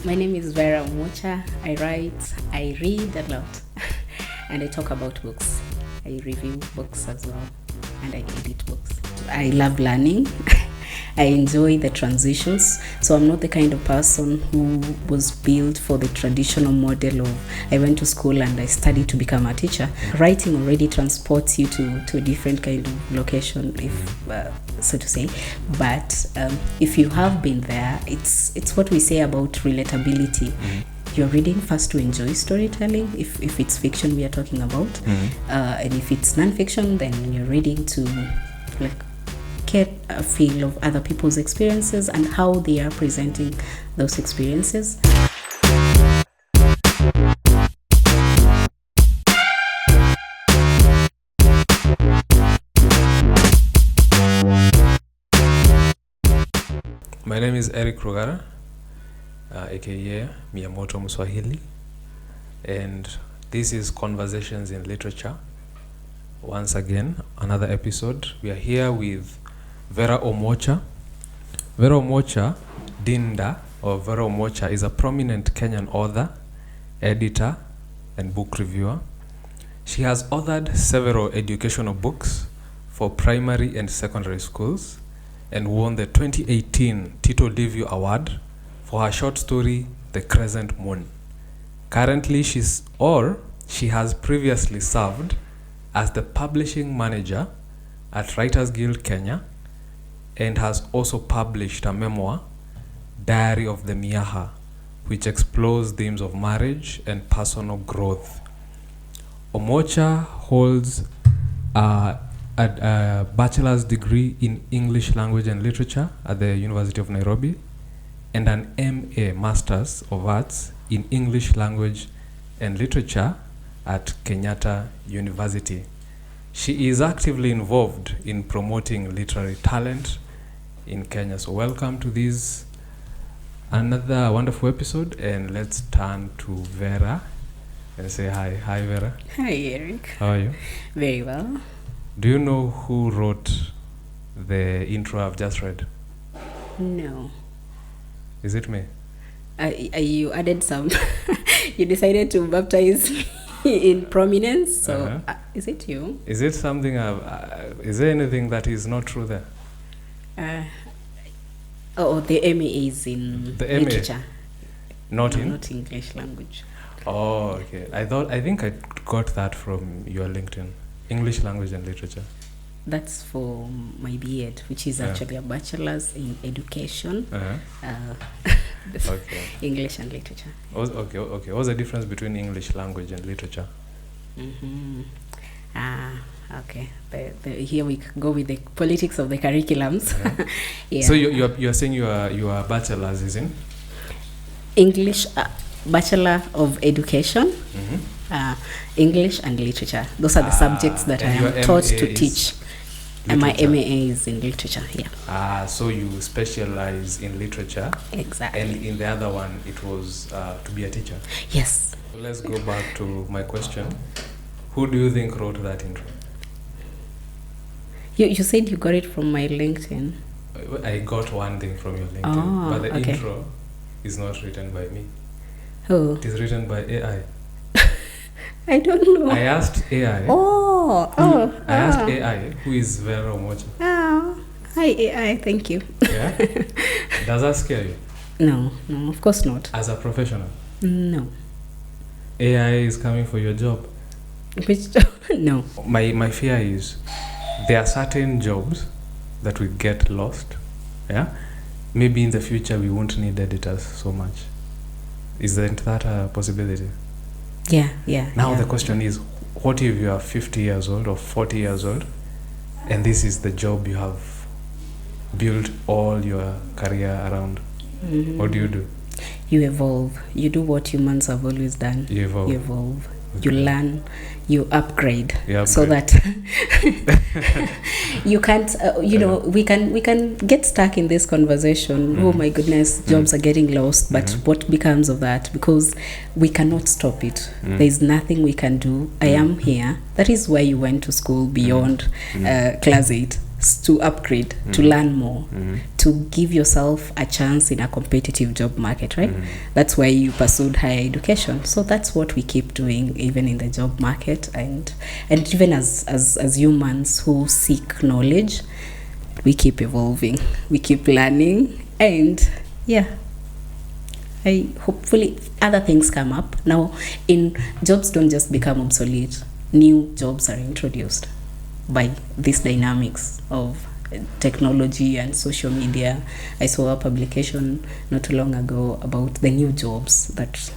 My name is Verah Omwocha. I write, I read a lot, and I talk about books. I review books as well, and I edit books. I love learning. I enjoy the transitions. So I'm not the kind of person who was built for the traditional model of I went to school and I studied to become a teacher. Writing already transports you to a different kind of location, if so to say. But if you have been there, it's what we say about relatability. You're reading first to enjoy storytelling, if it's fiction we are talking about. And if it's non-fiction, then you're reading to get a feel of other people's experiences and how they are presenting those experiences. My name is Eric Rugara, aka Miyamoto Muswahili, and this is Conversations in Literature. Once again, another episode. We are here with Verah Omwocha. Verah Omwocha Dinda, or Verah Omwocha, is a prominent Kenyan author, editor, and book reviewer. She has authored several educational books for primary and secondary schools and won the 2018 Tito Livio Award for her short story, The Crescent Moon. Currently, she has previously served as the publishing manager at Writers Guild Kenya and has also published a memoir, Diary of the Miaha, which explores themes of marriage and personal growth. Omwocha holds a bachelor's degree in English language and literature at the University of Nairobi and an MA, Masters of Arts in English language and literature at Kenyatta University. She is actively involved in promoting literary talent in Kenya. So welcome to this another wonderful episode, and let's turn to Verah and say hi. Hi, Verah. Hi, Eric. How are you? Very well. Do you know who wrote the intro I've just read? No. Is it me? You added some. You decided to baptize me in prominence. So is it you? Is it something? Is there anything that is not true there? The MA is in the literature. Not English language. Oh, okay. I think I got that from your LinkedIn. English language and literature. That's for my B.Ed, which is actually a bachelor's in education. Okay. English and literature. Okay. What's the difference between English language and literature? Okay. Here we go with the politics of the curriculums. Yeah. So you're saying you are bachelor's is in English, Bachelor of Education, English and literature. Those are the subjects that I am taught to teach. And my MA is in literature. Yeah. So you specialize in literature. Exactly. And in the other one, it was to be a teacher. Yes. So let's go back to my question. Who do you think wrote that intro? You said you got it from my LinkedIn. I got one thing from your LinkedIn, but the intro is not written by me. Oh. It is written by AI. I don't know. I asked AI. I asked AI, who is Verah Omwocha? Hi AI, thank you. Yeah? Does that scare you? No, of course not. As a professional? No. AI is coming for your job? Which no. My fear is there are certain jobs that will get lost. Yeah? Maybe in the future we won't need editors so much. Isn't that a possibility? Yeah. Now the question is, what if you are 50 years old or 40 years old and this is the job you have built all your career around? What do you do? You evolve. You do what humans have always done. You evolve. You learn. You upgrade. So that you can't. We can get stuck in this conversation. Oh my goodness, jobs are getting lost. But what becomes of that? Because we cannot stop it. There is nothing we can do. I am here. That is why you went to school beyond class 8. to upgrade, to learn more, to give yourself a chance in a competitive job market, right? That's why you pursued higher education. So that's what we keep doing, even in the job market, and even as humans who seek knowledge, we keep evolving, we keep learning, and hopefully other things come up. Now, in jobs don't just become obsolete, new jobs are introduced by these dynamics of technology and social media. I saw a publication not too long ago about the new jobs that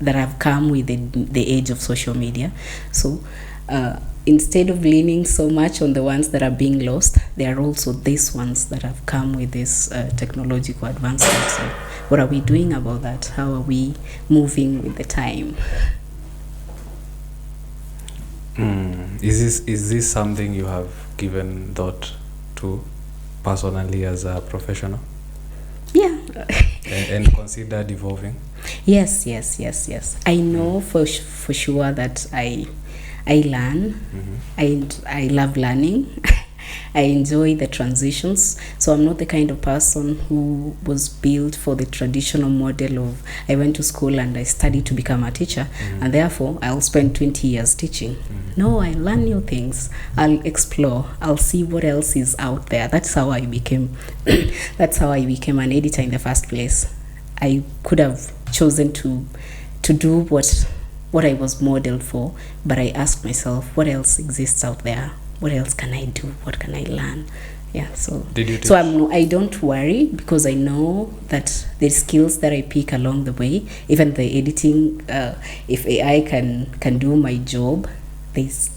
have come with the age of social media. So instead of leaning so much on the ones that are being lost, there are also these ones that have come with this technological advancement. So what are we doing about that? How are we moving with the time? Is this something you have given thought to personally as a professional? Yeah. and considered evolving? Yes. I know for sure that I learn, and I love learning. I enjoy the transitions. So I'm not the kind of person who was built for the traditional model of I went to school and I studied to become a teacher, and therefore I'll spend 20 years teaching. No, I learn new things. I'll explore. I'll see what else is out there. That's how I became an editor in the first place. I could have chosen to do what I was modeled for, but I asked myself, what else exists out there? What else can I do? What can I learn? Yeah, so I don't worry, because I know that the skills that I pick along the way, even the editing, if AI can do my job, there's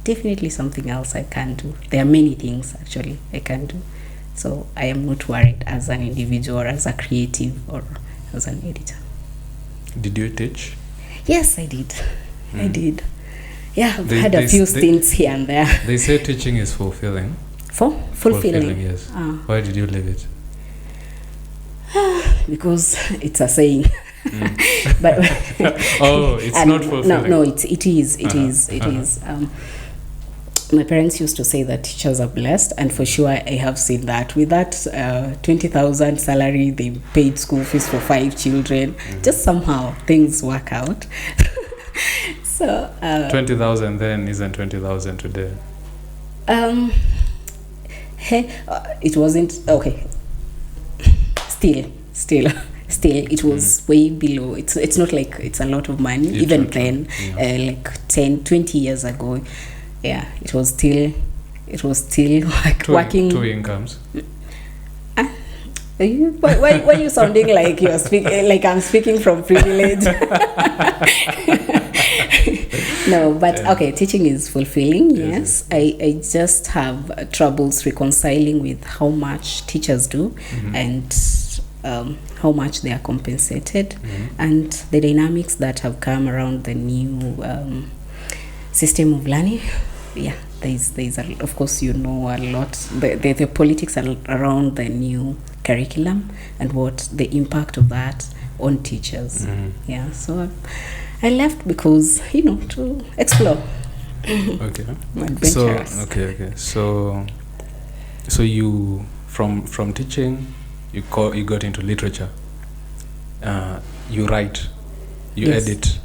definitely something else I can do. There are many things actually I can do. So I am not worried as an individual, or as a creative, or as an editor. Did you teach? Yes, I did. I did. Yeah, I've had a few stints here and there. They say teaching is fulfilling. Fulfilling, yes. Why did you leave it? Because it's a saying. But it's not fulfilling. No, it is. My parents used to say that teachers are blessed, and for sure I have seen that. With that 20,000 salary, they paid school fees for 5 children. Just somehow things work out. So 20,000 then isn't 20,000 today. It wasn't okay. Still, it was way below. It's not like it's a lot of money. Even then, like 10, 20 years ago, yeah, it was still like working. 2 incomes. Why are you sounding like you're speaking like I'm speaking from privilege? No, but okay, teaching is fulfilling. Yes. I just have troubles reconciling with how much teachers do, and how much they are compensated, and the dynamics that have come around the new system of learning. Yeah, there's of course a lot. The politics around the new curriculum and what the impact of that on teachers. Yeah, so I left because to explore. Okay. Adventurous. Okay. So you from teaching you got into literature. You write, you edit,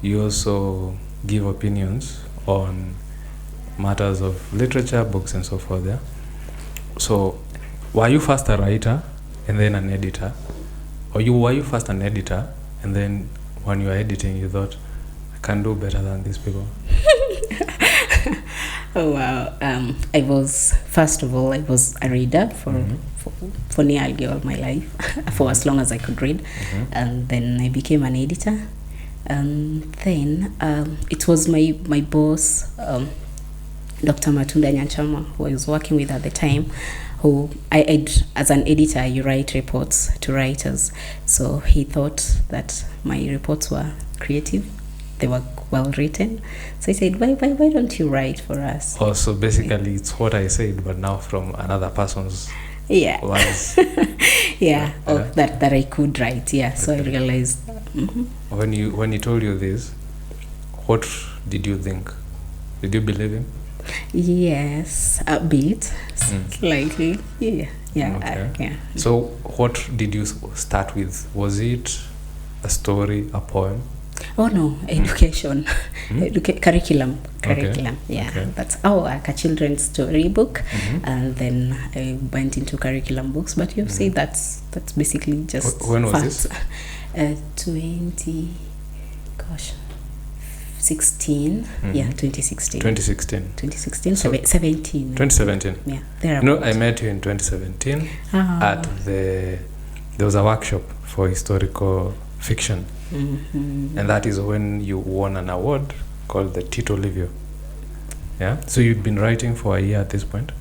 you also give opinions on matters of literature, books and so forth. Yeah. So were you first a writer and then an editor, or were you first an editor and then when you were editing you thought I can do better than these people? Oh wow. I was a reader for nearly all my life, for as long as I could read, and then I became an editor, and then it was my boss, Dr. Matunda Nyanchama, who I was working with at the time, who as an editor you write reports to writers, so he thought that my reports were creative, they were well written, so he said, why don't you write for us? Oh, so basically it's what I said but now from another person's words. That I could write. So I realized when he told you this, what did you think? Did you believe him? Yes, a bit, slightly. Yeah. Okay. Yeah. So what did you start with? Was it a story, a poem? Oh no, education, curriculum. Okay. Yeah, Okay. that's like a children's story book, and then I went into curriculum books. But you see, that's basically just When was facts. this? 2016. Yeah, 2016. 2016. 2016, So- 17. 2017. Yeah, there. No, I met you in 2017 at there was a workshop for historical fiction, and that is when you won an award called the Tito Livio. Yeah. So you'd been writing for a year at this point.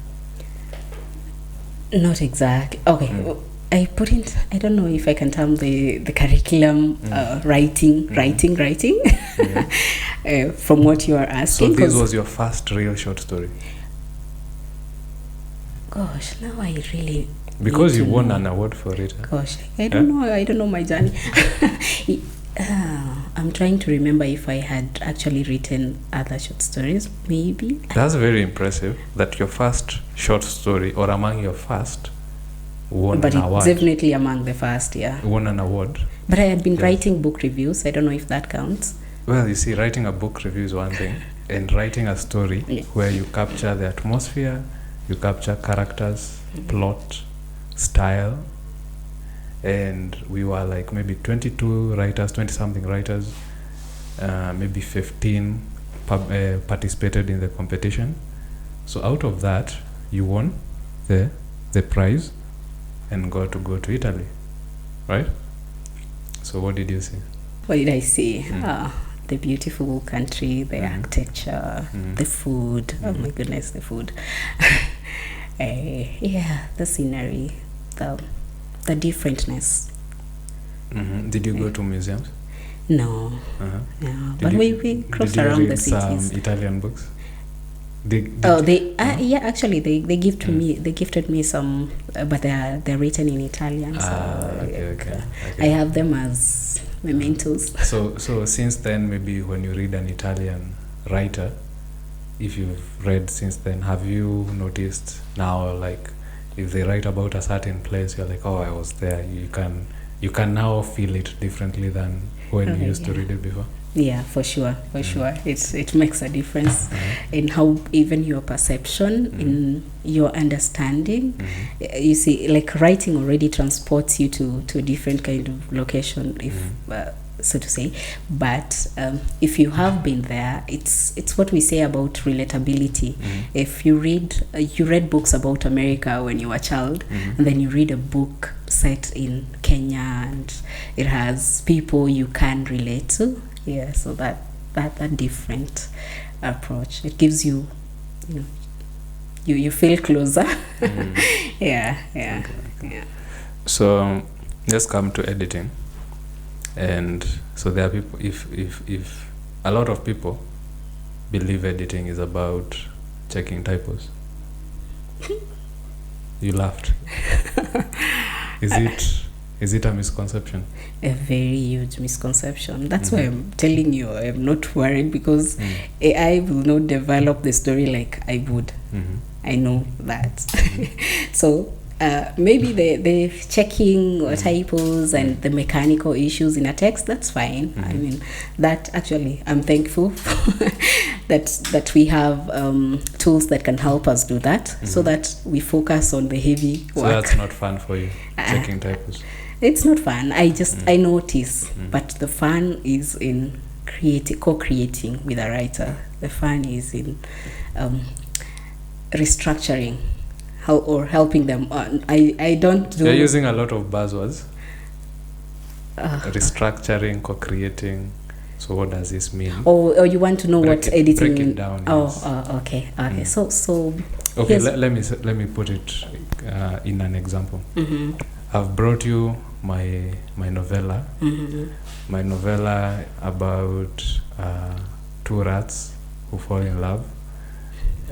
Not exactly. Okay. I put in. I don't know if I can term the curriculum writing. From what you are asking. So this was your first real short story. Gosh, now I really. Because need you to won know. an award for it. Gosh, I don't know. I don't know my journey. I'm trying to remember if I had actually written other short stories. Maybe. That's very impressive that your first short story, or among your first, won But an it's award. definitely among the first. Yeah. Won an award. But I had been Yes. writing book reviews. I don't know if that counts. Well, you see, writing a book review is one thing, and writing a story where you capture the atmosphere, you capture characters, plot, style, and we were like maybe 22 writers, 20-something writers, maybe 15 participated in the competition. So out of that, you won the prize and got to go to Italy, right? So what did you see? What did I see? The beautiful country, the architecture, the food. Oh my goodness, the food. Yeah, the scenery, the differentness. Did you go to museums? No, no. But we crossed did you around read the cities. some Italian books? Yeah, actually they gifted me some, but they're written in Italian. So Okay. I have them as mementos. So since then, maybe when you read an Italian writer, if you've read since then, have you noticed now, like, if they write about a certain place, you're like, oh, I was there. You can now feel it differently than when you used to read it before. Yeah, for sure. It makes a difference in how even your perception, in your understanding. You see, like writing already transports you to a different kind of location, if so to say. But if you have been there, it's what we say about relatability. If you read books about America when you were a child, and then you read a book set in Kenya, and it has people you can relate to. Yeah, so that different approach, it gives you, you feel closer. Yeah. So let's come to editing. And so there are people, if a lot of people believe editing is about checking typos. You laughed. Is it a misconception? A very huge misconception. That's why I'm telling you, I'm not worried, because AI will not develop the story like I would. I know that. So maybe the checking or typos and the mechanical issues in a text, that's fine. I mean, that actually, I'm thankful that we have tools that can help us do that, so that we focus on the heavy work. So that's not fun for you, checking typos? It's not fun. I notice, but the fun is in co-creating with a writer. The fun is in restructuring, or helping them. I don't do. You're using a lot of buzzwords. Restructuring, co-creating. So what does this mean? Or you want to know what editing? Break it down. Okay. So okay. Let me put it in an example. I've brought you my novella. My novella about two rats who fall in love,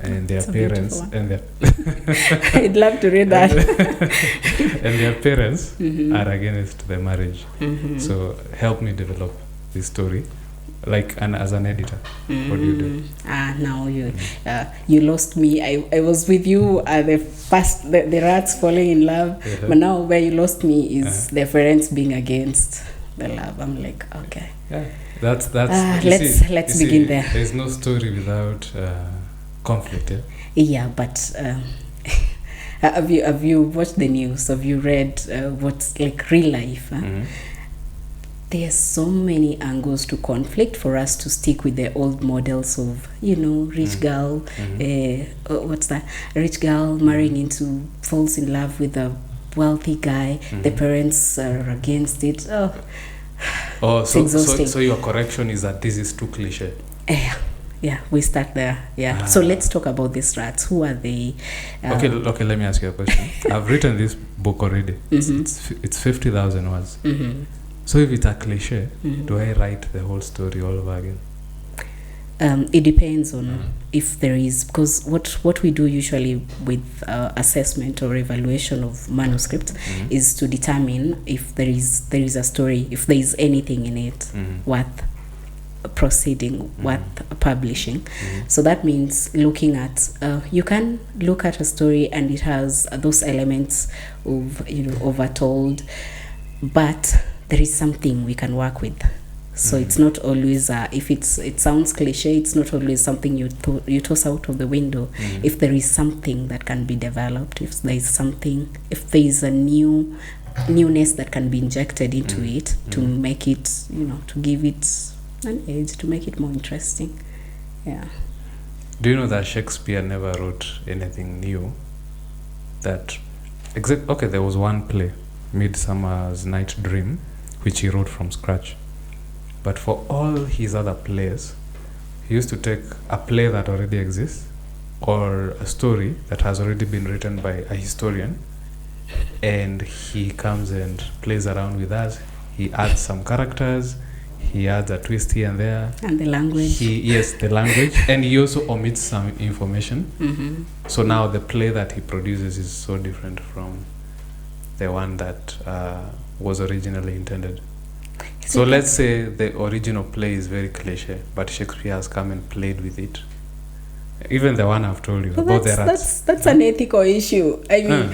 and their parents I'd love to read that. and their parents are against the marriage. So help me develop this story Like as an editor, what do you do? Now you lost me. I was with you at the rats falling in love, but now where you lost me is the parents being against the love. I'm like, okay. Yeah, that's. Let's begin there. There's no story without conflict. Yeah. Yeah, but have you watched the news? Have you read what's like real life? There's so many angles to conflict for us to stick with the old models of, rich girl, rich girl marrying falls in love with a wealthy guy. The parents are against it. So your correction is that this is too cliche. Yeah, we start there. Yeah. So let's talk about these rats. Who are they? Okay, let me ask you a question. I've written this book already. It's 50,000 words. So if it's a cliche, do I write the whole story all over again? It depends on if there is, because what we do usually with assessment or evaluation of manuscript is to determine if there is a story, if there is anything in it worth proceeding, worth publishing. So that means looking at, you can look at a story and it has those elements of, overtold, but there is something we can work with. So it's not always if it sounds cliche, it's not always something you toss out of the window. If there is something that can be developed, if there is a newness that can be injected into it to make it, to give it an edge, to make it more interesting. Yeah. Do you know that Shakespeare never wrote anything new? There was one play, Midsummer's Night Dream, which he wrote from scratch. But for all his other plays, he used to take a play that already exists or a story that has already been written by a historian, and he comes and plays around with us. He adds some characters, he adds a twist here and there. And the language. The language. And he also omits some information. So now the play that he produces is so different from the one that was originally intended. So let's say the original play is very cliche, but Shakespeare has come and played with it. Even the one I've told you about the rats. That's an ethical issue. I mean,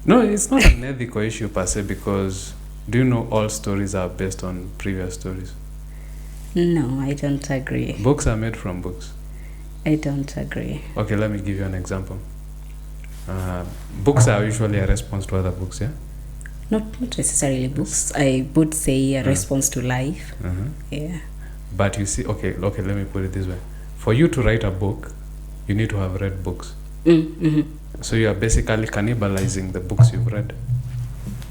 no, it's not an ethical issue per se, because do you know all stories are based on previous stories? No, I don't agree. Books are made from books. I don't agree. Okay, let me give you an example. Books are usually a response to other books, yeah? Not necessarily books. I would say a response to life. Yeah. But you see, okay, let me put it this way. For you to write a book, you need to have read books. So you are basically cannibalizing the books you've read,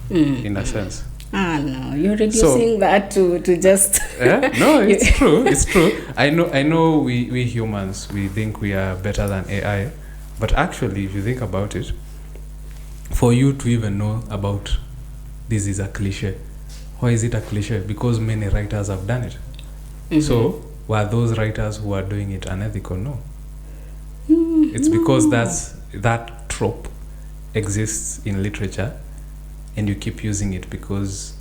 in a sense. No, you're reducing that to just... No, it's true. It's true. I know we humans, we think we are better than AI. But actually, if you think about it, for you to even know about this is a cliche. Why is it a cliche? Because many writers have done it. So, were those writers who are doing it unethical? No. It's because that trope exists in literature, and you keep using it because,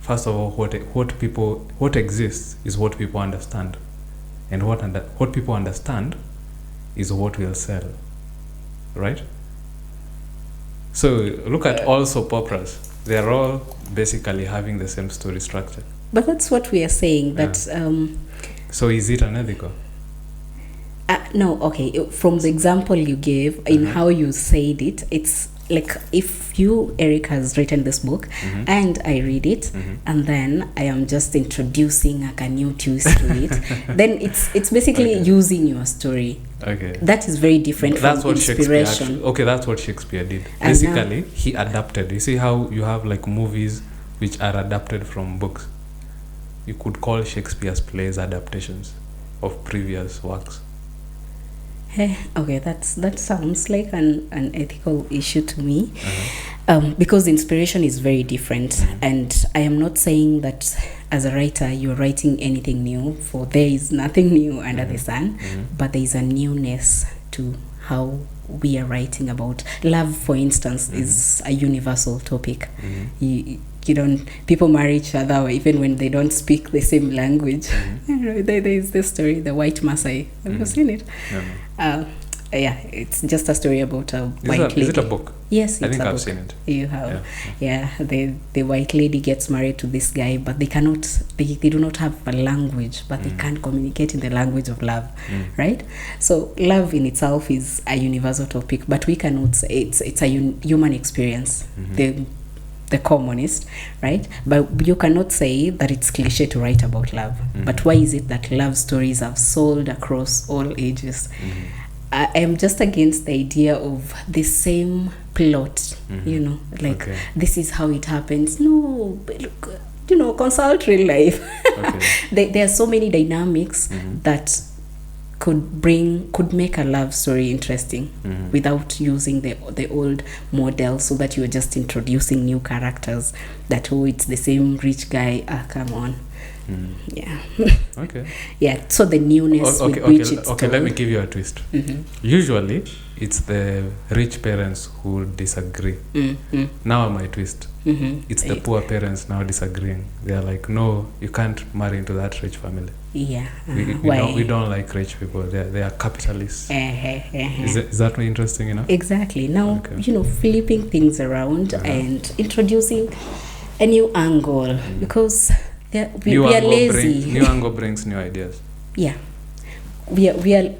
first of all, what exists is what people understand, and what people understand is what will sell, right? So look at all soap operas. They are all basically having the same story structure. But that's what we are saying. That so is it unethical? No, okay. From the example you gave, in how you said it, it's like if you, Eric, has written this book and I read it, and then I am just introducing like a new twist to it, then it's basically using your story. Okay. That is very different that's from what inspiration. That's what Shakespeare did. Basically, he adapted. You see how you have like movies which are adapted from books? You could call Shakespeare's plays adaptations of previous works. Okay, that sounds like an ethical issue to me, because inspiration is very different, and I am not saying that as a writer you're writing anything new, for there is nothing new under the sun, but there is a newness to how we are writing about love. For instance, is a universal topic. people marry each other even when they don't speak the same language. There is this story, the white Maasai. Have you seen it? Yeah, it's just a story about a white lady. Is it a book? Yes, I it's think a I've book. seen it. You have. Yeah, the white lady gets married to this guy, but they do not have a language, but they can't communicate in the language of love, right? So love in itself is a universal topic, but we cannot say it's a human experience, the commonest, right? But you cannot say that it's cliche to write about love. But why is it that love stories have sold across all ages? I am just against the idea of the same plot, this is how it happens. No, but look, consult real life. There are so many dynamics that could make a love story interesting without using the old model, so that you're just introducing new characters that, it's the same rich guy. Come on. Yeah. Okay. Yeah, so the newness with which it's told. Let me give you a twist. Usually it's the rich parents who disagree. Now my twist. It's the poor parents now disagreeing. They are like, no, you can't marry into that rich family. Yeah. We don't like rich people. They are capitalists. Is that interesting, Exactly. Now, flipping things around and introducing a new angle, because we are lazy. New angle brings new ideas. Yeah. We are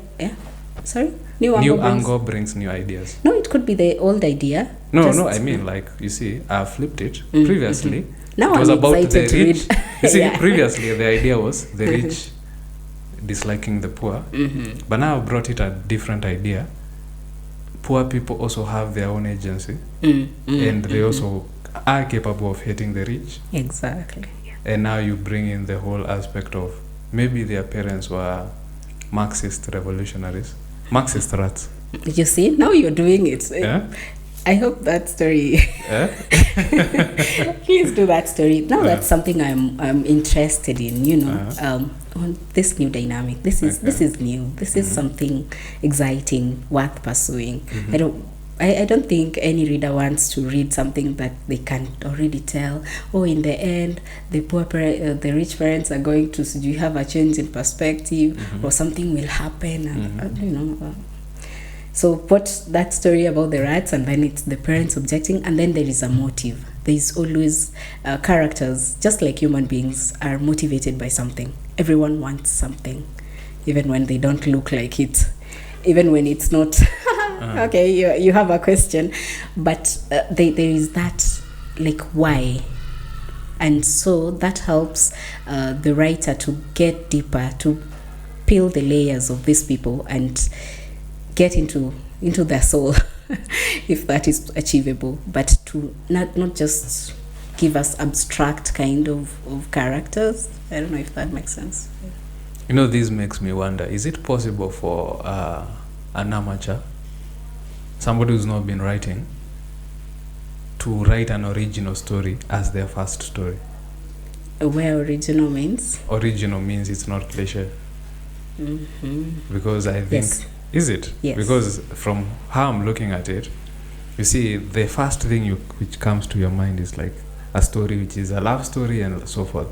sorry? New angle brings new ideas. No, it could be the old idea. No, I mean, like, you see, I flipped it. Previously, now it was I'm about the excited to rich. read. You see, previously, the idea was the rich disliking the poor. But now I brought it a different idea. Poor people also have their own agency. And they also are capable of hating the rich. Exactly. And now you bring in the whole aspect of maybe their parents were Marxist revolutionaries. Marxist rats. You see, now you're doing it. Yeah? I hope that story. Please do that story. Now that's something I'm interested in. On this new dynamic. This is new. This is something exciting, worth pursuing. I don't think any reader wants to read something that they can already tell. In the end, the rich parents are going to have a change in perspective, or something will happen, and So what that story about the rats, and then it's the parents objecting, and then there is a motive. There is always characters, just like human beings, are motivated by something. Everyone wants something, even when they don't look like it, even when it's not. Okay, you have a question, but there is that, like, why? And so that helps the writer to get deeper, to peel the layers of these people and get into their soul, if that is achievable, but to not just give us abstract kind of characters. I don't know if that makes sense. This makes me wonder, is it possible for an amateur, somebody who's not been writing, to write an original story as their first story? Where original means? Original means it's not cliche. Because I think... Yes. Is it? Yes. Because from how I'm looking at it, you see, the first thing which comes to your mind is like a story which is a love story and so forth,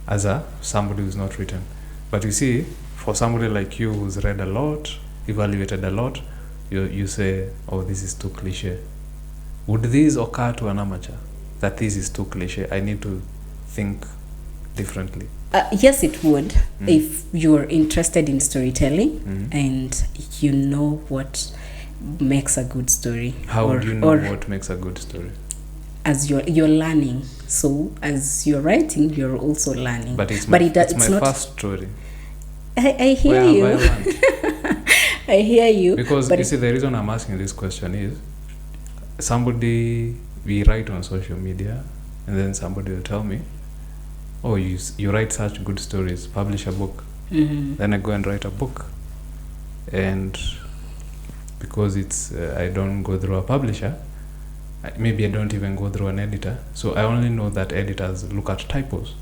as somebody who's not written. But you see, for somebody like you who's read a lot, evaluated a lot, you say, this is too cliche. Would this occur to an amateur, that this is too cliche, I need to think differently? Yes, it would, if you're interested in storytelling and you know what makes a good story. How would you know what makes a good story? As you're learning, so as you're writing, you're also learning. But it's my not first story. I hear you. I hear you. Because you see, the reason I'm asking this question is, we write on social media, and then somebody will tell me, you write such good stories, publish a book. Then I go and write a book, and because it's I don't go through a publisher, maybe I don't even go through an editor, so I only know that editors look at typos.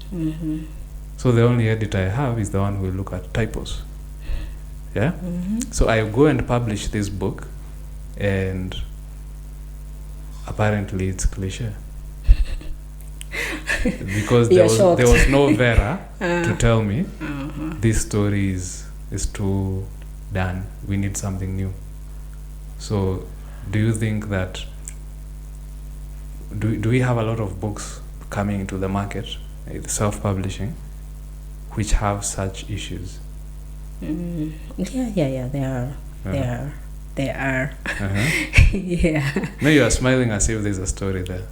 So the only editor I have is the one who will look at typos. Yeah. So I go and publish this book, and apparently it's cliche. because there was no Verah to tell me this story is too done. We need something new. So, do you think that do we have a lot of books coming into the market, self-publishing, which have such issues? Yeah. There are. Yeah. No, you are smiling as if there's a story there.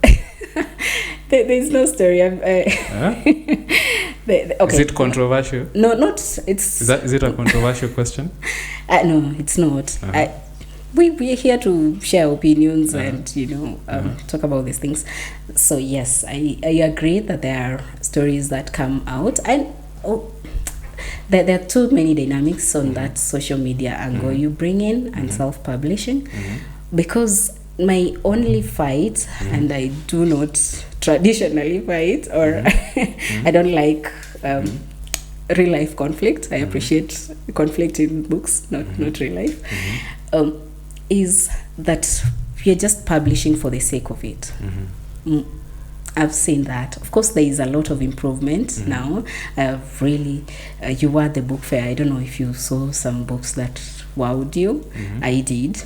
There's no story. Okay. Is it controversial? No, not. It's. Is it a controversial question? No, it's not. We're here to share opinions and talk about these things. So yes, I agree that there are stories that come out, and there are too many dynamics on that social media angle you bring in and self-publishing, because my only fight, and I do not traditionally fight, or I don't like real life conflict. I appreciate conflict in books, not real life. Is that we're just publishing for the sake of it. I've seen that. Of course, there is a lot of improvement now. Really, you were at the book fair. I don't know if you saw some books that wowed you. I did.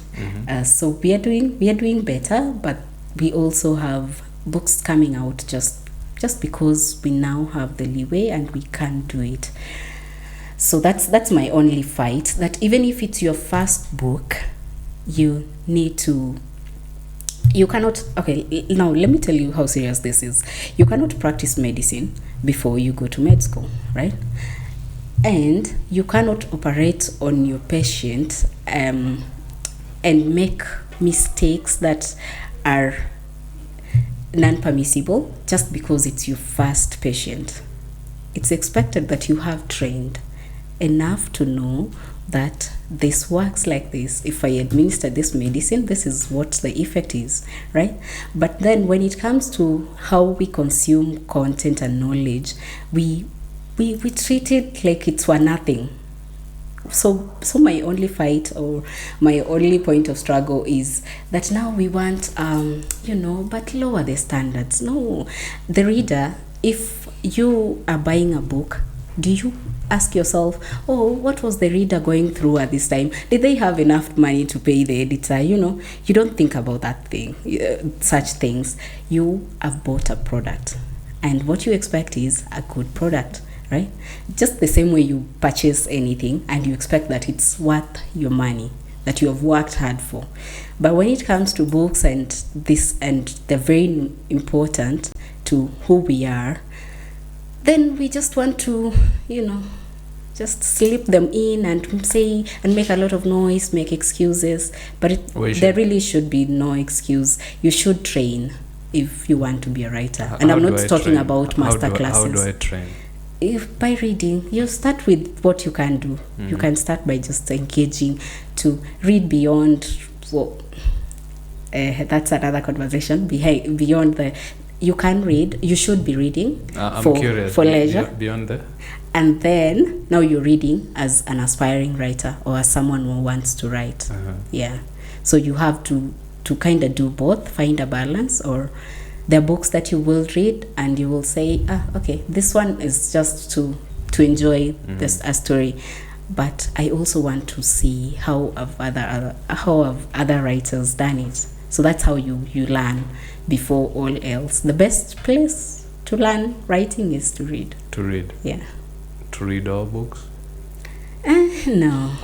So we are doing better, but we also have books coming out just because we now have the leeway and we can do it. So that's my only fight. That even if it's your first book, you need to. You cannot, okay, now let me tell you how serious this is. You cannot practice medicine before you go to med school, right? And you cannot operate on your patient and make mistakes that are non-permissible just because it's your first patient. It's expected that you have trained enough to know that this works like this. If I administer this medicine, this is what the effect is, right? But then when it comes to how we consume content and knowledge, we treat it like it's for nothing. So my only fight, or my only point of struggle, is that now we want but lower the standards. No, the reader, if you are buying a book, do you ask yourself, what was the reader going through at this time? Did they have enough money to pay the editor? You don't think about that thing, such things. You have bought a product, and what you expect is a good product, right? Just the same way you purchase anything and you expect that it's worth your money, that you have worked hard for. But when it comes to books and this, and they're very important to who we are, then we just want to, just slip them in and say and make a lot of noise, make excuses. But there really should be no excuse. You should train if you want to be a writer. And I'm not talking about master classes. How do I train? By reading, you start with what you can do. You can start by just engaging to read beyond. That's another conversation. Beyond the. You can read. You should be reading for leisure. Beyond that. And then now you're reading as an aspiring writer or as someone who wants to write. Yeah. So you have to kind of do both, find a balance. Or there are books that you will read and you will say, okay, this one is just to enjoy a story. But I also want to see how have other writers done it. So that's how you learn before all else. The best place to learn writing is to read. To read? Yeah. To read all books? No,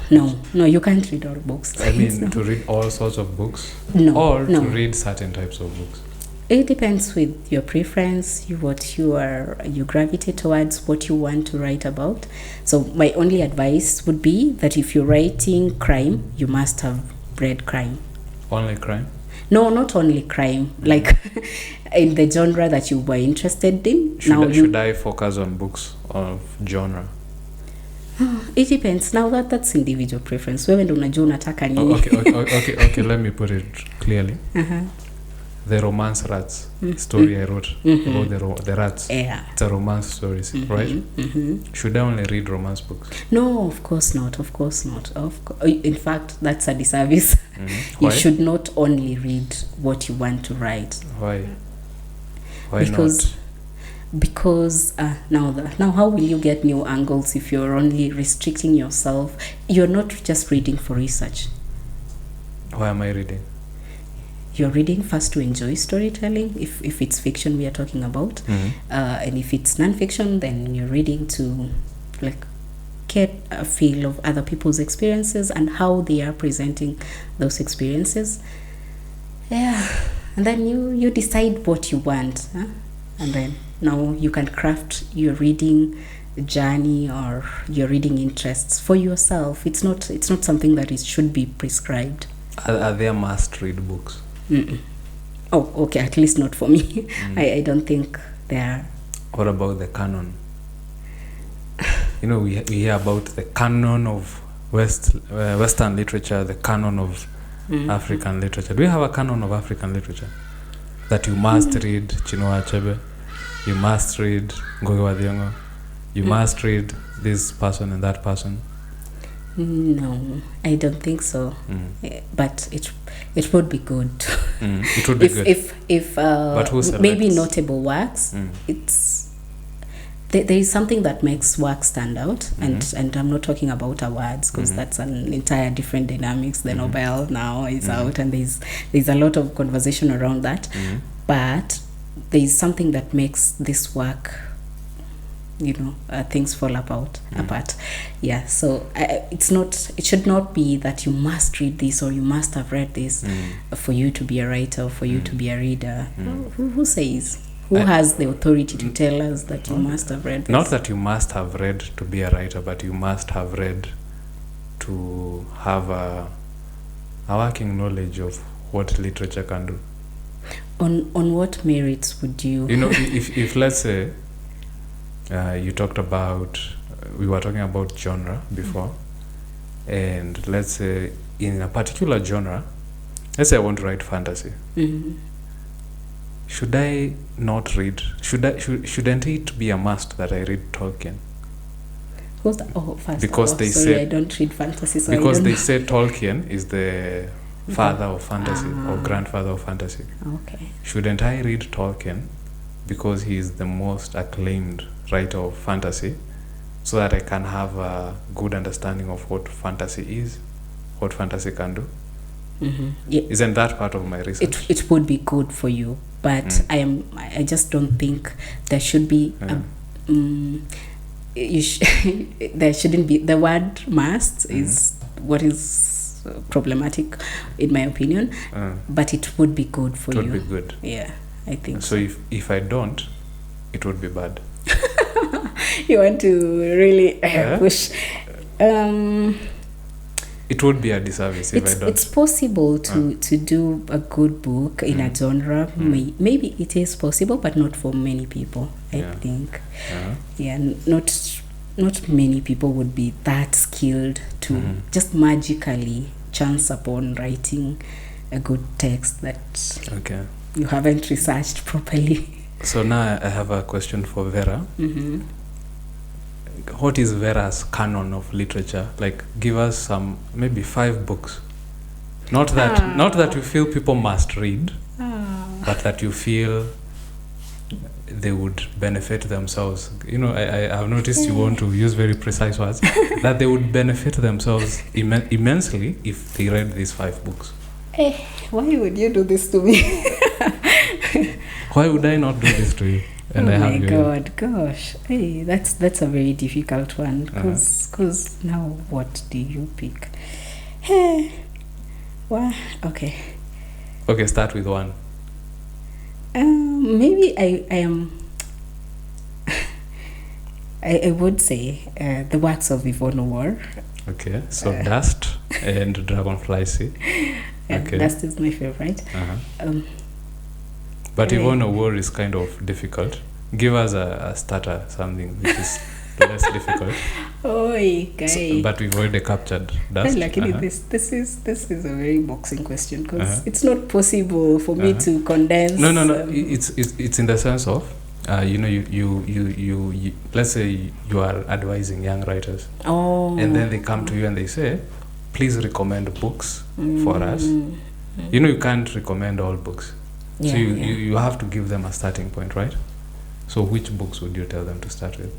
you can't read all books. I mean, to read all sorts of books? No. To read certain types of books? It depends with your preference, what you gravitate towards, what you want to write about. So my only advice would be that if you're writing crime, you must have read crime. Only crime? No, not only crime. Like in the genre that you were interested in. Should I focus on books of genre? It depends. Now that's individual preference. Wewe ndo unajua unataka nini. Okay, let me put it clearly. The romance rats story I wrote about the rats. Yeah. It's a romance story, right? Should I only read romance books? No, of course not. In fact, that's a disservice. You should not only read what you want to write. Why? because now how will you get new angles if you're only restricting yourself? You're not just reading for research. Why am I reading? You're reading first to enjoy storytelling, if it's fiction we are talking about. And if it's non-fiction, then you're reading to like get a feel of other people's experiences and how they are presenting those experiences. Yeah. And then you decide what you want, and then now you can craft your reading journey or your reading interests for yourself. It's not something that should be prescribed. Are there must-read books? Oh, okay. At least not for me. I don't think there are. What about the canon? We hear about the canon of Western literature, the canon of African literature. Do you have a canon of African literature that you must read? Chinua Achebe, you must read Ngugi wa Thiong'o, you must read this person and that person? No, I don't think so. But it would be good. It would be good. If but who selects? Maybe notable works. There is something that makes work stand out, and I'm not talking about awards because that's an entire different dynamics. The Nobel now is out, and there's a lot of conversation around that. But there is something that makes this work, things fall apart. Yeah. So it should not be that you must read this or you must have read this for you to be a writer or for you to be a reader. Who says? Who has the authority to tell us that you must have read this? Not that you must have read to be a writer, but you must have read to have a working knowledge of what literature can do. On what merits would you? If let's say you talked about, we were talking about genre before, and let's say in a particular genre, let's say I want to write fantasy. Should I not read? Shouldn't it be a must that I read Tolkien? Who's that? Oh, first. Because they say I don't read fantasy. So because they say Tolkien is the father of fantasy or grandfather of fantasy. Okay. Shouldn't I read Tolkien because he is the most acclaimed writer of fantasy, so that I can have a good understanding of what fantasy is, what fantasy can do? Yeah. Isn't that part of my research? It would be good for you, but I just don't think there should be there shouldn't be. The word must is what is problematic in my opinion, but it would be good for you. It would be good. Yeah, I think so. If I don't, it would be bad. You want to really push. It would be a disservice if I don't. It's possible to do a good book in a genre. Maybe it is possible, but not for many people, I think. Yeah, not many people would be that skilled to just magically chance upon writing a good text that you haven't researched properly. So now I have a question for Verah. What is Verah's canon of literature? Like, give us some, maybe 5 books. Not that you feel people must read, but that you feel they would benefit themselves. I have noticed you want to use very precise words. That they would benefit themselves immensely if they read these 5 books. Why would you do this to me? Why would I not do this to you? And oh my God, gosh. Hey, that's a very difficult one. Because now what do you pick? Hey, well, okay. Okay, start with 1. Maybe I am. I would say the works of Yvonne Award. Okay, so Dust and Dragonfly Sea. Okay. Dust is my favorite. But Yvonne Award is kind of difficult. Give us a starter, something which is less difficult. Oi, guy. But we've already captured Dust. Luckily, this is a very boxing question because it's not possible for me to condense. No. It's in the sense of you let's say you are advising young writers, and then they come to you and they say, please recommend books for us. You can't recommend all books, so you have to give them a starting point, right? So which books would you tell them to start with?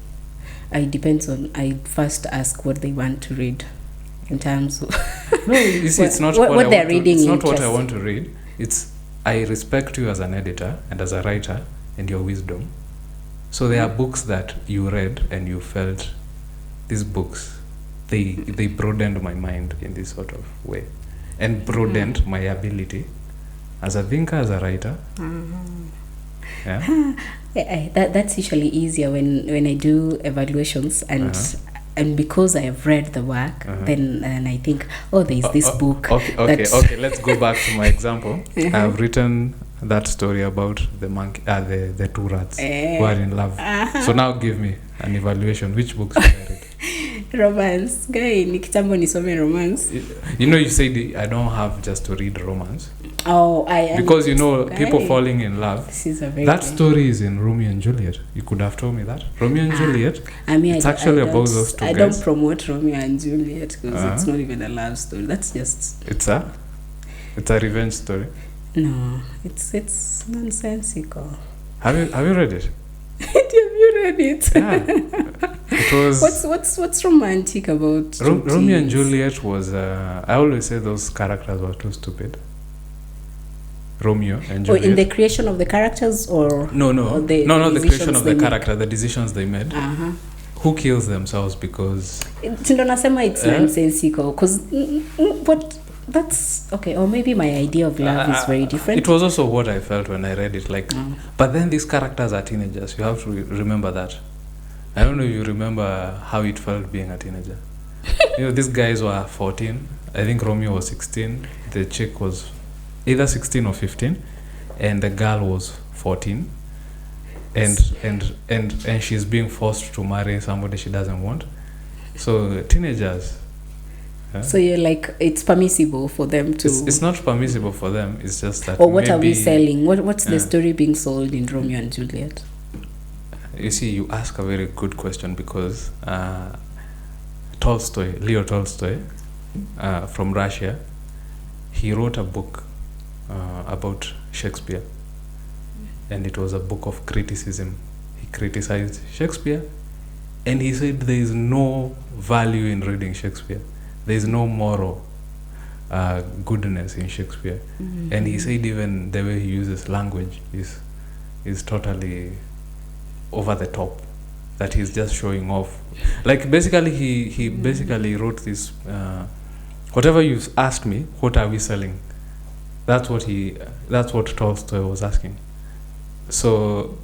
It depends on. I first ask what they want to read, in terms of. No, you see, it's not what they're reading. It's not what I want to read. It's I respect you as an editor and as a writer and your wisdom. So there are books that you read and you felt these books, they broadened my mind in this sort of way, and broadened my ability as a thinker, as a writer. Yeah. That's usually easier when I do evaluations, and and because I have read the work, then I think, there's this book. Okay. Let's go back to my example. I've written that story about the monkey, the two rats who are in love. So now give me an evaluation. Which books have I read? Romance. Guy, ni kitambo nisome romance. You said I don't have just to read romance. Because people falling in love. That story is in Romeo and Juliet. You could have told me that. Romeo and Juliet. It's actually about those two guys. I don't promote Romeo and Juliet because it's not even a love story. That's just. It's a revenge story. No, it's nonsensical. Have you read it? Have you read it? Yeah. It was. What's romantic about Romeo and Juliet was? I always say those characters were too stupid. Romeo and Juliet. In the creation of the characters, or no, the creation of the character, the decisions they made. Who kills themselves because? It's nonsensical. Because what? That's okay. Or maybe my idea of love is very different. It was also what I felt when I read it. But then these characters are teenagers. You have to remember that. I don't know if you remember how it felt being a teenager. These guys were 14. I think Romeo was 16. The chick was either 16 or 15, and the girl was 14. And she's being forced to marry somebody she doesn't want. So teenagers. So you're like, it's permissible for them to. It's not permissible for them. It's just that. Or what are we selling? What's the story being sold in Romeo and Juliet? You see, you ask a very good question because Leo Tolstoy, from Russia, he wrote a book about Shakespeare, and it was a book of criticism. He criticized Shakespeare, and he said there is no value in reading Shakespeare. There is no moral goodness in Shakespeare. And he said even the way he uses language is totally over the top, that he's just showing off. Like basically he basically wrote this, whatever you asked me, what are we selling? That's what Tolstoy was asking. So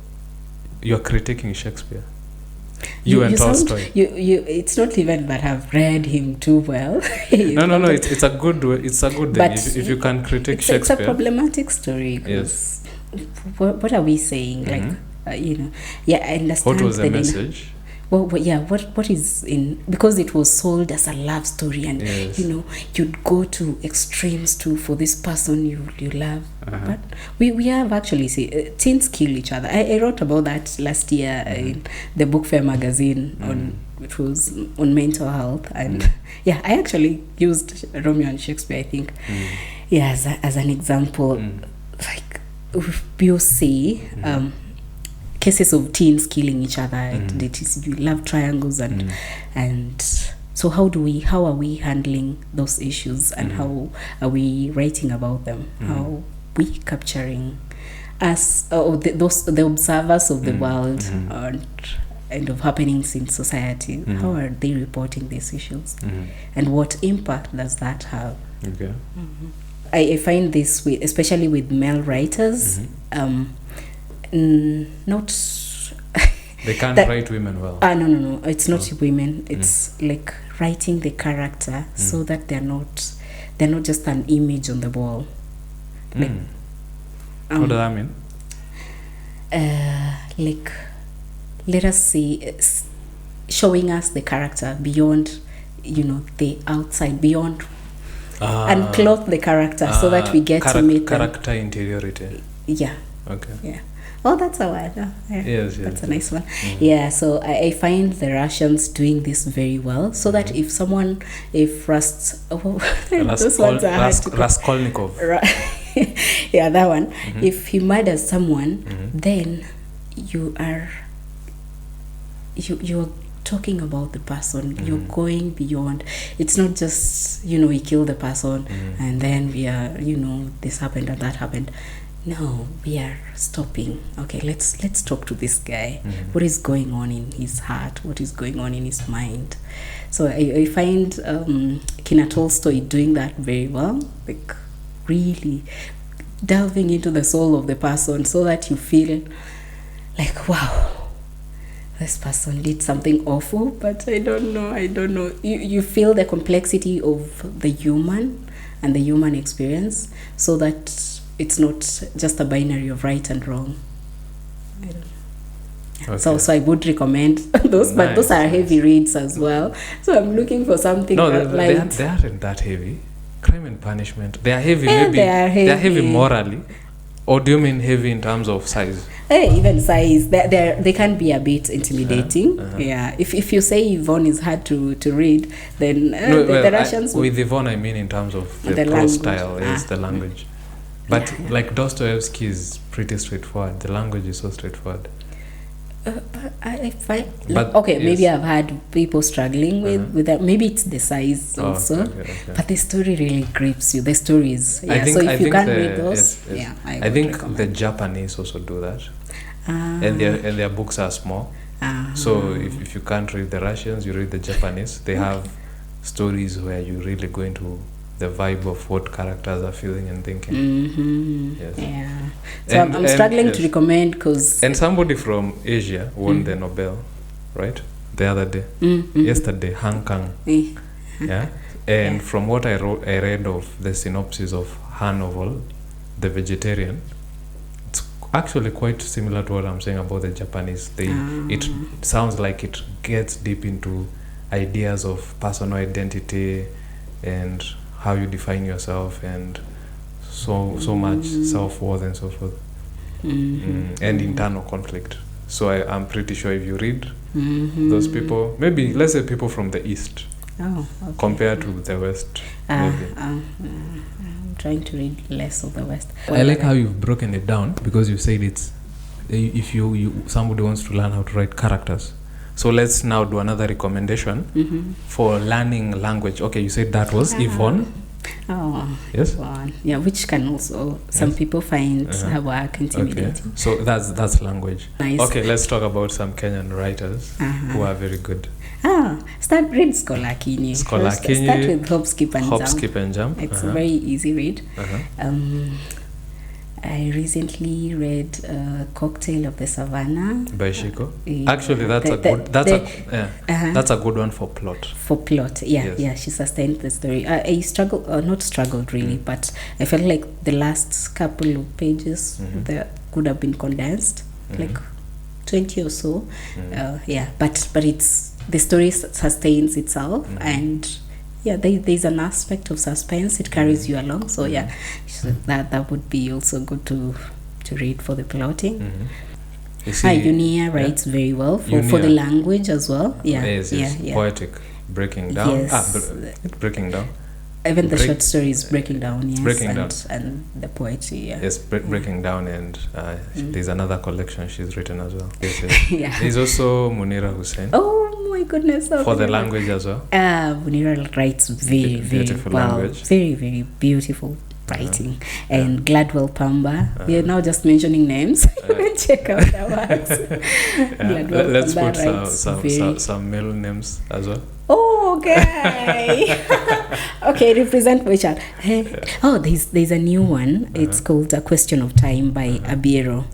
you're critiquing Shakespeare. You and Tolstoy. It's not even that I've read him too well. No. It's a good way. It's a good thing if you can critique Shakespeare. It's a problematic story. Yes. What are we saying? I understand. What was the message? What is in, because it was sold as a love story, and you'd go to extremes for this person you love. But we have actually teens kill each other. I wrote about that last year in the Book Fair magazine which was on mental health, and I actually used Romeo and Shakespeare, I think, as an example. Like we'll see cases of teens killing each other. You love triangles, and so how are we handling those issues, and how are we writing about them? How are we capturing us, the observers of the world and of happenings in society? How are they reporting these issues, and what impact does that have? Okay. I find this especially with male writers. Not they can't write women well. No, it's not women. It's like writing the character so that they're not just an image on the wall. Like, what does that mean? Like, let us see, showing us the character beyond the outside, beyond unclothe the character so that we get to meet character interiority. Yeah. Okay. Yeah. Oh, that's a word. Yes, that's a nice one. Yeah, so I find the Russians doing this very well, so that if Raskolnikov. Yeah, that one. If he murders someone, then you're talking about the person. You're going beyond. It's not just, we kill the person and then we are, this happened and that happened. No, we are stopping. Okay, let's talk to this guy. What is going on in his heart? What is going on in his mind? So I find Kina Tolstoy doing that very well, like really delving into the soul of the person so that you feel like, wow, this person did something awful, but I don't know. You feel the complexity of the human and the human experience, so that it's not just a binary of right and wrong. I don't know. Okay. So I would recommend those, but those are heavy reads as well. So I'm looking for something they aren't that heavy. Crime and Punishment. They are heavy. Maybe they are heavy morally. Or do you mean heavy in terms of size? Even size, they can be a bit intimidating. Yeah, if you say Yvonne is hard to read, then the Russians. With Yvonne, I mean in terms of the prose style, is the language. But like Dostoevsky is pretty straightforward. The language is so straightforward. I find maybe I've had people struggling with that. Maybe it's the size also, okay. But the story really grips you. The stories, so if you can't read those, I think recommend. The Japanese also do that, and their books are small. So if you can't read the Russians, you read the Japanese. They have stories where you really go into the vibe of what characters are feeling and thinking. Yes. Yeah. So I'm struggling to recommend because... And somebody from Asia won the Nobel, right? The other day. Yesterday, Han Kang. Yeah. And from what I read of the synopsis of her novel, The Vegetarian, it's actually quite similar to what I'm saying about the Japanese. It sounds like it gets deep into ideas of personal identity and how you define yourself, and so much self-worth and so forth, and internal conflict. So I'm pretty sure if you read those people, maybe let's say people from the East, compared to the West, I'm trying to read less of the West. I like how you've broken it down, because you said it's if you somebody wants to learn how to write characters. So let's now do another recommendation for learning language. Okay, you said that was Yvonne. Oh, yes. Yvonne. Yeah, which can also some people find her work intimidating. Okay. So that's language. Nice. Okay, let's talk about some Kenyan writers who are very good. Read Skolakini. Start with Hop, Skip and Jump. It's a very easy read. I recently read Cocktail of the Savannah by Shiko. Actually, that's a good one for plot. For plot, yeah, she sustained the story. I not struggled really, but I felt like the last couple of pages that could have been condensed, like 20 or so. But it's the story sustains itself and. Yeah, there's an aspect of suspense. It carries you along. So so that would be also good to read for the plotting. Unia writes very well for the language as well. Yes. Poetic, breaking down. Yes. Breaking down. Even the short stories breaking down. Yes, breaking down. And the poetry. Yeah. Yes, breaking down, and there's another collection she's written as well. Yes. There's also Munira Hussein. Oh my goodness! For the language as well. Munira writes very, very well. Language. Very, very beautiful writing. And Gladwell Pamba. We are now just mentioning names. Check out their works. Let's put some male names as well. Oh, okay. Okay, represent which one? There's a new one. It's called A Question of Time by Abiero.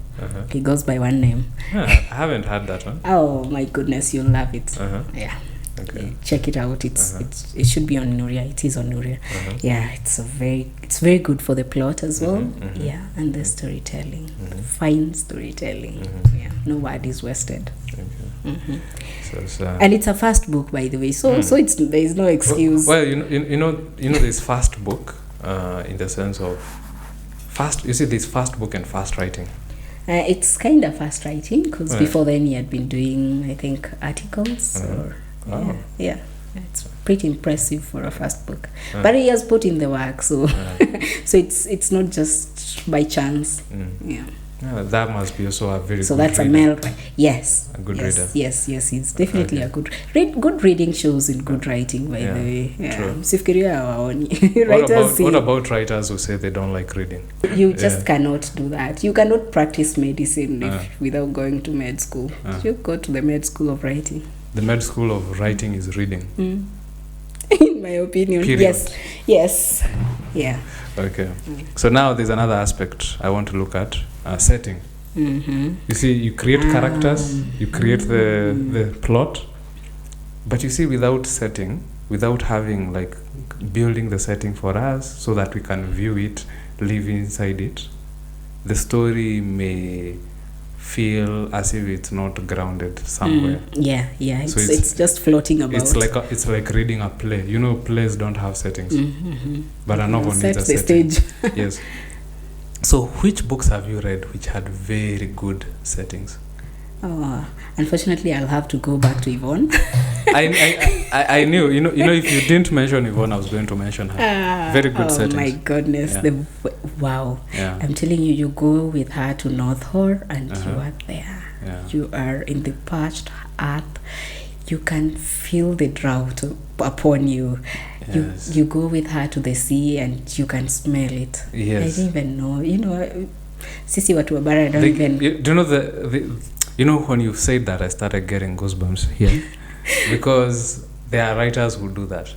He goes by one name. I haven't heard that one. Oh my goodness, you'll love it. Yeah. Okay. Check it out. It should be on Nuria. It is on Nuria. Yeah, it's very good for the plot as well. Yeah, and the storytelling. Fine storytelling. Yeah, no word is wasted. And it's a fast book, by the way. So there is no excuse. Well, you know this fast book in the sense of fast. You see, this fast book and fast writing. It's kind of fast writing because before then he had been doing, I think, articles Yeah, it's pretty impressive for a first book. But he has put in the work, so so it's not just by chance. Yeah. That must be also a very so good that's reader. a male. Yes. A good yes, reader. Yes. It's definitely Okay. a good reading shows in good writing. By Yeah, the way, true. Sifikiria hawaoni. What Writers about writers who say they don't like reading? you just cannot do that. You cannot practice medicine Ah. without going to med school. You go to the med school of writing. The med school of writing is reading. In my opinion. Period. Yes. Yeah. Okay. So now there's another aspect I want to look at, setting. You see, you create characters, you create the plot, but you see, without setting, without having like building the setting for us so that we can view it, live inside it, the story may feel as if it's not grounded somewhere. Yeah. So It's just floating about. It's like reading a play. You know, plays don't have settings, but a novel Set needs a the setting. stage. Yes. So, which books have you read which had very good settings? Oh, unfortunately, I'll have to go back to Yvonne. I knew. You know, if you didn't mention Yvonne, I was going to mention her. Very good settings. Oh my goodness! Yeah. Wow! Yeah. I'm telling you, you go with her to North Hall, and you are there. Yeah. You are in the parched earth. You can feel the drought upon you. Yes. You go with her to the sea, and you can smell it. Yes. I don't even know. You know, sisi watu wa bara don't even. Do you know the you know, when you said that, I started getting goosebumps here because there are writers who do that.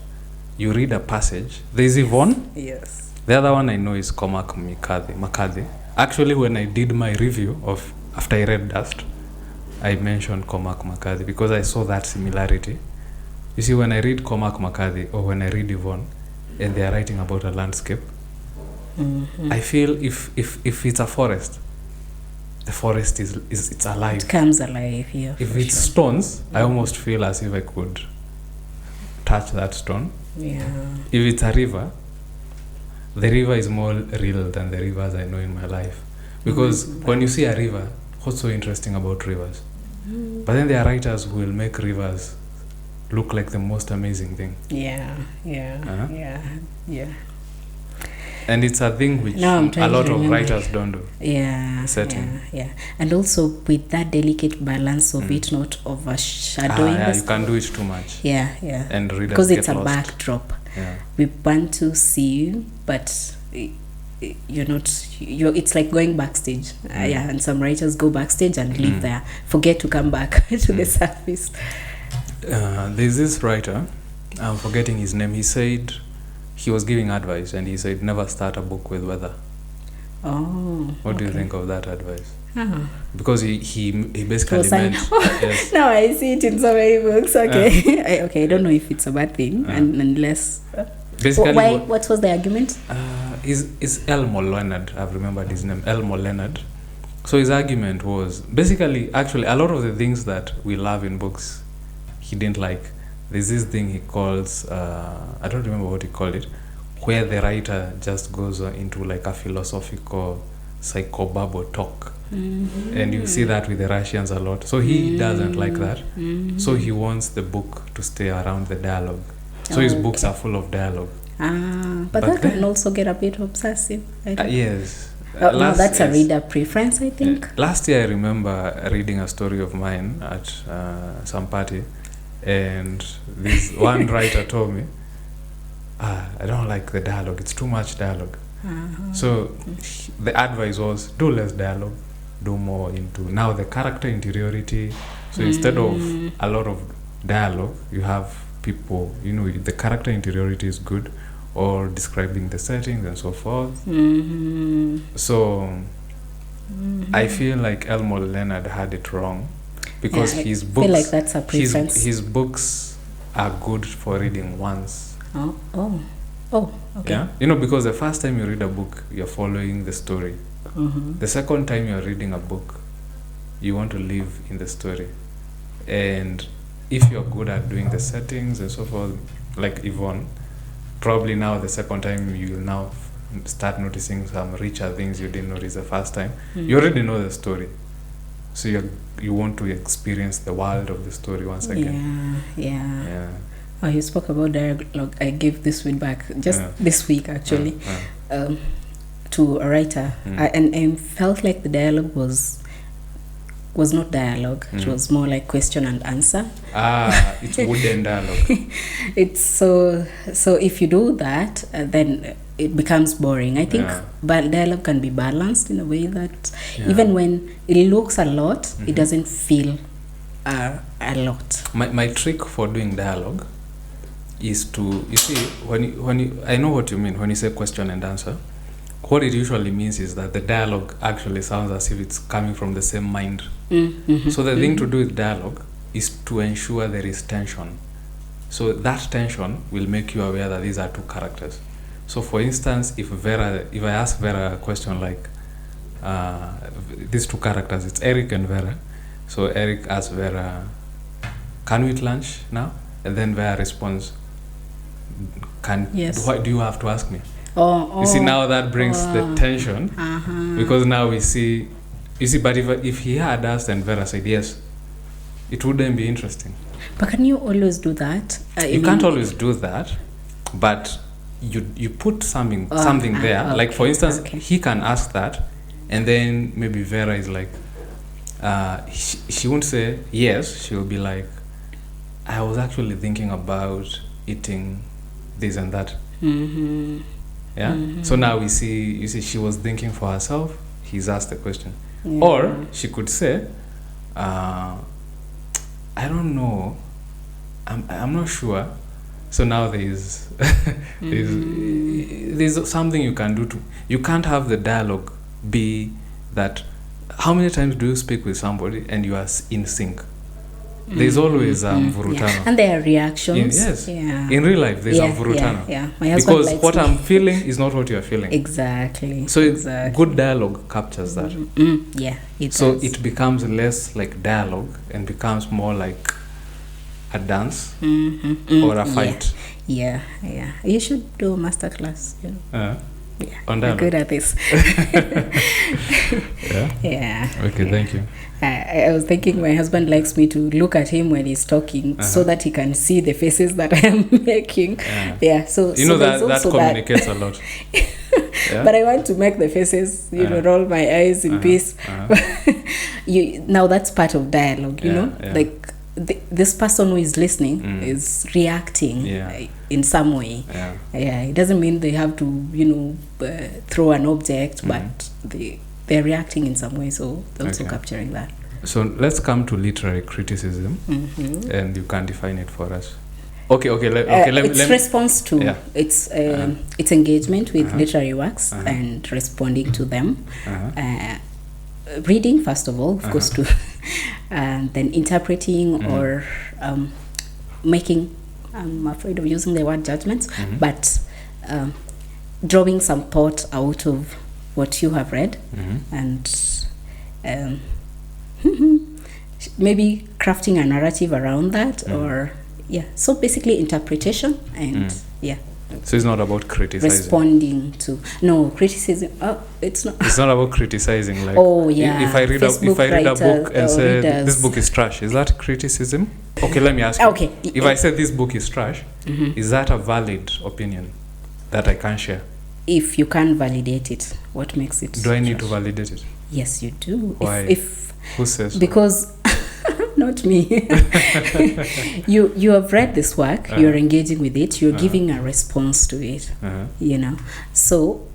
You read a passage. There's Yvonne. Yes. The other one I know is Cormac McCarthy. Actually, when I did my review of after I read Dust, I mentioned Cormac McCarthy because I saw that similarity. You see, when I read Cormac McCarthy or when I read Yvonne, and they are writing about a landscape, I feel if it's a forest, the forest is it's alive. It comes alive here. If it's stones, I almost feel as if I could touch that stone. Yeah. If it's a river, the river is more real than the rivers I know in my life. Because when you see a river, what's so interesting about rivers? But then there are writers who will make rivers look like the most amazing thing. Yeah. And it's a thing which No, I'm trying a lot to of remember. writers don't do. Yeah. Setting. Yeah. And also with that delicate balance of it not overshadowing the you can do it too much. Yeah. And readers Because it's get a lost. backdrop. Yeah. We want to see you, but you're not. It's like going backstage. And some writers go backstage and leave there, forget to come back to the surface. There's this writer, I'm forgetting his name. He said he was giving advice, and he said never start a book with weather. Oh. What do you think of that advice? Ah. Because he basically saying, meant yes. No, I see it in so many books. Okay. I don't know if it's a bad thing, unless. Basically, what was the argument? Is Elmo Leonard? I've remembered his name, Elmo Leonard. So his argument was basically, actually, a lot of the things that we love in books, he didn't like. There's this thing he calls, I don't remember what he called it, where the writer just goes into like a philosophical psychobabble talk. And you see that with the Russians a lot. So he doesn't like that. So he wants the book to stay around the dialogue. So his books are full of dialogue. But that can also get a bit obsessive. Yes. No, that's a reader preference, I think. Last year I remember reading a story of mine at some party, and this one writer told me, I don't like the dialogue, it's too much dialogue. So the advice was, do less dialogue, do more into now the character interiority. So instead of a lot of dialogue, you have people, the character interiority is good, or describing the settings and so forth. So I feel like Elmo Leonard had it wrong, because his books, feel like that's a preference. His books are good for reading once. Oh, okay. Yeah, because the first time you read a book, you're following the story. The second time you're reading a book, you want to live in the story. And if you're good at doing the settings and so forth, like Yvonne, probably now the second time you will now start noticing some richer things you didn't notice the first time. You already know the story, so you want to experience the world of the story once again. Yeah. Oh, you spoke about dialogue. I gave this feedback just this week, actually. to a writer, and felt like the dialogue was not dialogue. It was more like question and answer. It's wooden dialogue. It's so if you do that, then it becomes boring. I think but dialogue can be balanced in a way that even when it looks a lot, it doesn't feel a lot. My trick for doing dialogue is to, you see, when you I know what you mean when you say question and answer. What it usually means is that the dialogue actually sounds as if it's coming from the same mind. So the thing to do with dialogue is to ensure there is tension. So that tension will make you aware that these are two characters. So for instance, if I ask Verah a question like, these two characters, it's Eric and Verah. So Eric asks Verah, can we eat lunch now? And then Verah responds, Yes. Why do you have to ask me? You see, now that brings the tension, because now we see, but if he had asked and Verah said yes, it wouldn't be interesting. But can you always do that? You can't always do that, but you put something there. Okay, like for instance, he can ask that, and then maybe Verah is like, she won't say yes. She'll be like, I was actually thinking about eating this and that. Yeah. So now you see, she was thinking for herself. He's asked the question, or she could say, I don't know. I'm not sure. So now there's something you can do you can't have the dialogue be that. How many times do you speak with somebody and you are in sync? There's always vurutano. And there are reactions. In real life, there's vurutano. My husband because what I'm feeling is not what you're feeling. Exactly. So good dialogue captures that. It so does. it becomes less like dialogue and becomes more like a dance or a fight. Yeah. You should do a masterclass. On I'm good at this. Okay, thank you. I was thinking my husband likes me to look at him when he's talking so that he can see the faces that I am making. So that communicates a lot. But I want to make the faces, roll my eyes in peace. Now that's part of dialogue, like this person who is listening is reacting in some way. It doesn't mean they have to, throw an object, but they're reacting in some way, so they're also capturing that. So let's come to literary criticism, and you can define it for us. It's response to it's engagement with literary works and responding to them. Reading first of all, of course, and then interpreting or making. I'm afraid of using the word judgments, but drawing some thought out of what you have read, and maybe crafting a narrative around that, or so basically interpretation and so it's not about criticizing, responding to criticism. It's not about criticizing, like if I read a book and say this book is trash, is that criticism? Okay, let me ask you, if I say this book is trash, is that a valid opinion that I can share? If you can validate it, what makes it do I need to validate it? Yes, you do. Why? Who says so? Because not me. You have read this work, you're engaging with it, you're giving a response to it, so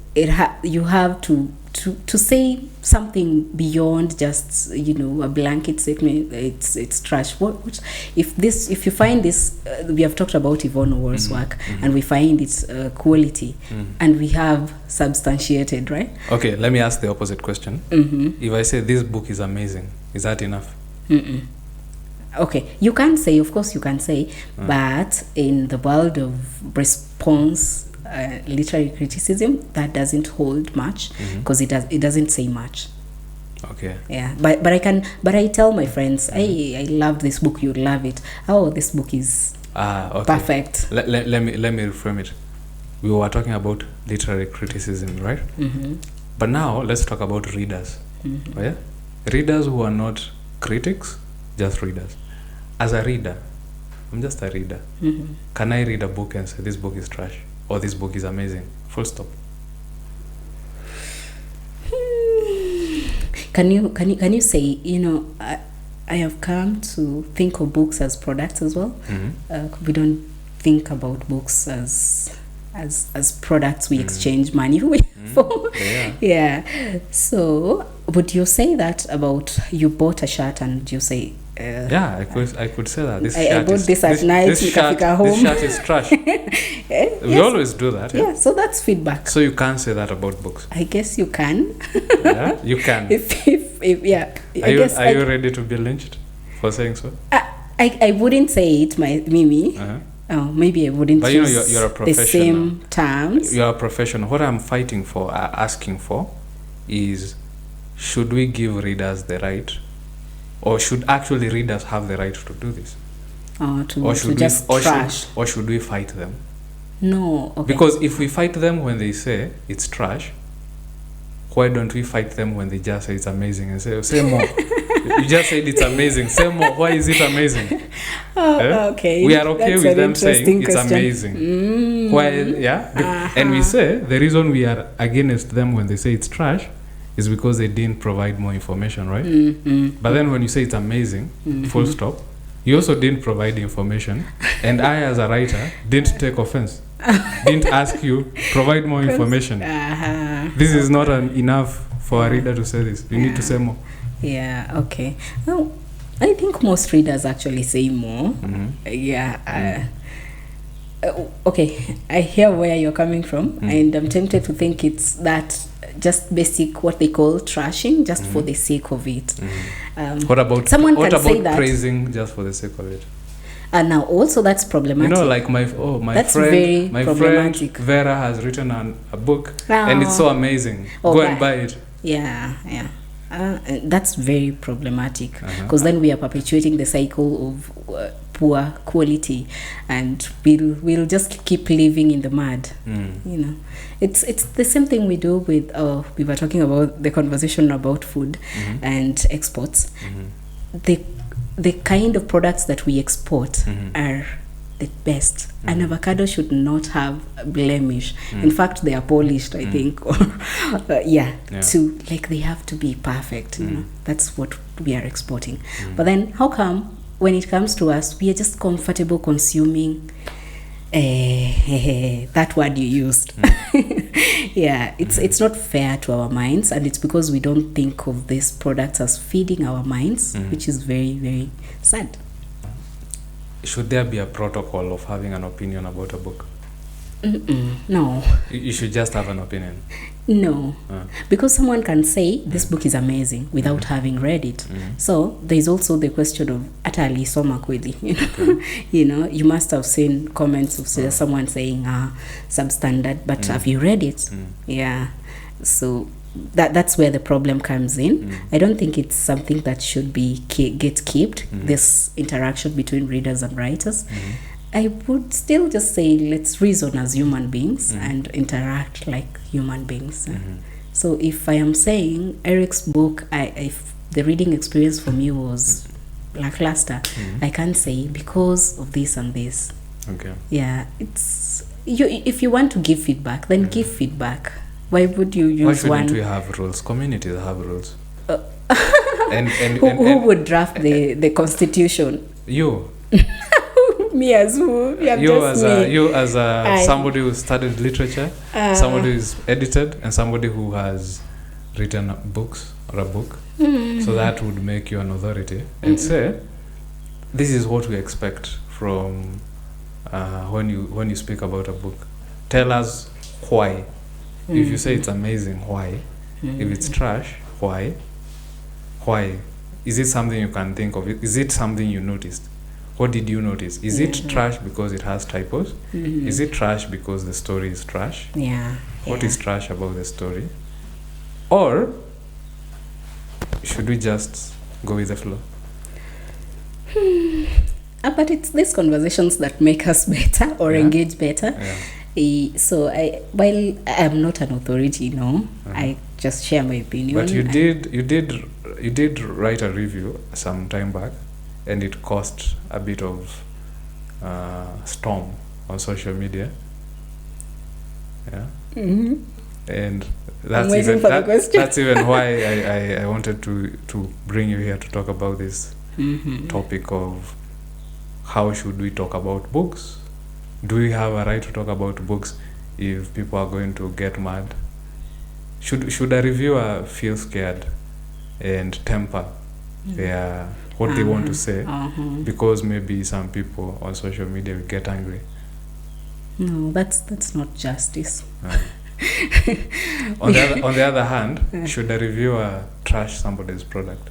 you have to say something beyond just a blanket statement. It's trash. What if you find this, we have talked about Yvonne Orr's work, and we find its quality, and we have substantiated, right? Okay, let me ask the opposite question. If I say this book is amazing, is that enough? Okay, you can say, of course you can say, but in the world of response, literary criticism, that doesn't hold much, because it doesn't say much. Okay. Yeah, but I tell my friends, hey, I love this book, you love it. Oh, this book is perfect. Let me reframe it. We were talking about literary criticism, right? But now let's talk about readers. Readers who are not critics, just readers. As a reader, I'm just a reader. Can I read a book and say this book is trash or this book is amazing? Full stop. Can you say, I have come to think of books as products as well. We don't think about books as products we exchange money for. Yeah. So would you say that about, you bought a shirt and you say, I could say that I bought this at night, this shirt is trash. We always do that. Yeah, so that's feedback. So you can't say that about books. I guess you can. Yeah, you can. if yeah. Are you ready to be lynched for saying so? I wouldn't say it, Mimi. Oh, maybe I wouldn't use you're a the professional. same terms. You're a professional. What I'm fighting for, asking for, is should we give readers the right, or should actually readers have the right to do this? To just trash. Or should we fight them? No. Okay. Because if we fight them when they say it's trash, why don't we fight them when they just say it's amazing and say more? You just said it's amazing. Say more. Why is it amazing? Okay. We are okay That's with them saying question. it's amazing. Why? Yeah. And we say the reason we are against them when they say it's trash is because they didn't provide more information, right? But then when you say it's amazing, full stop, you also didn't provide information. And I, as a writer, didn't take offense. Didn't ask you provide more information. This is not enough for a reader to say this. You need to say more. Yeah. Okay. Well, I think most readers actually say more. Yeah. Okay. I hear where you're coming from, and I'm tempted to think it's that just basic, what they call trashing, just for the sake of it. What about say that praising just for the sake of it? And now also that's problematic. Like my friend Verah has written a book, and it's so amazing. Go and buy it. Yeah. That's very problematic, because then we are perpetuating the cycle of poor quality, and we'll just keep living in the mud. It's the same thing we do with we were talking about the conversation about food and exports. The kind of products that we export are the best. An avocado should not have a blemish. In fact, they are polished, I think. To they have to be perfect. That's what we are exporting. But then how come when it comes to us, we are just comfortable consuming that word you used? It's not fair to our minds, and it's because we don't think of these products as feeding our minds, which is very, very sad. Should there be a protocol of having an opinion about a book? No. You should just have an opinion. No, because someone can say this book is amazing without having read it. So there's also the question of atali soma kweli. You must have seen comments of someone saying substandard, but have you read it? Yeah. So that's where the problem comes in. I don't think it's something that should be gatekept, this interaction between readers and writers. I would still just say let's reason as human beings and interact like human beings. So if I am saying Eric's book, if the reading experience for me was lackluster, I can't say because of this and this. Okay. Yeah, if you want to give feedback, then give feedback. Why would you use one? Why shouldn't we have rules? Communities have rules. Who would draft the constitution? You. Me as who? You as somebody who studied literature, somebody who's edited, and somebody who has written books or a book. So that would make you an authority and say, this is what we expect from when you speak about a book. Tell us why. If you say it's amazing, why? If it's trash, why? Why? Is it something you can think of? Is it something you noticed? What did you notice? Is it trash because it has typos? Is it trash because the story is trash? What is trash about the story? Or should we just go with the flow? But it's these conversations that make us better or engage better. So while I'm not an authority, I just share my opinion. But you did write a review some time back, and it caused a bit of storm on social media. And I'm waiting for the question. That's even why I wanted to bring you here to talk about this topic of how should we talk about books? Do we have a right to talk about books if people are going to get mad? Should a reviewer feel scared and temper what they want to say because maybe some people on social media will get angry? No, that's not justice. On the other hand, should a reviewer trash somebody's product?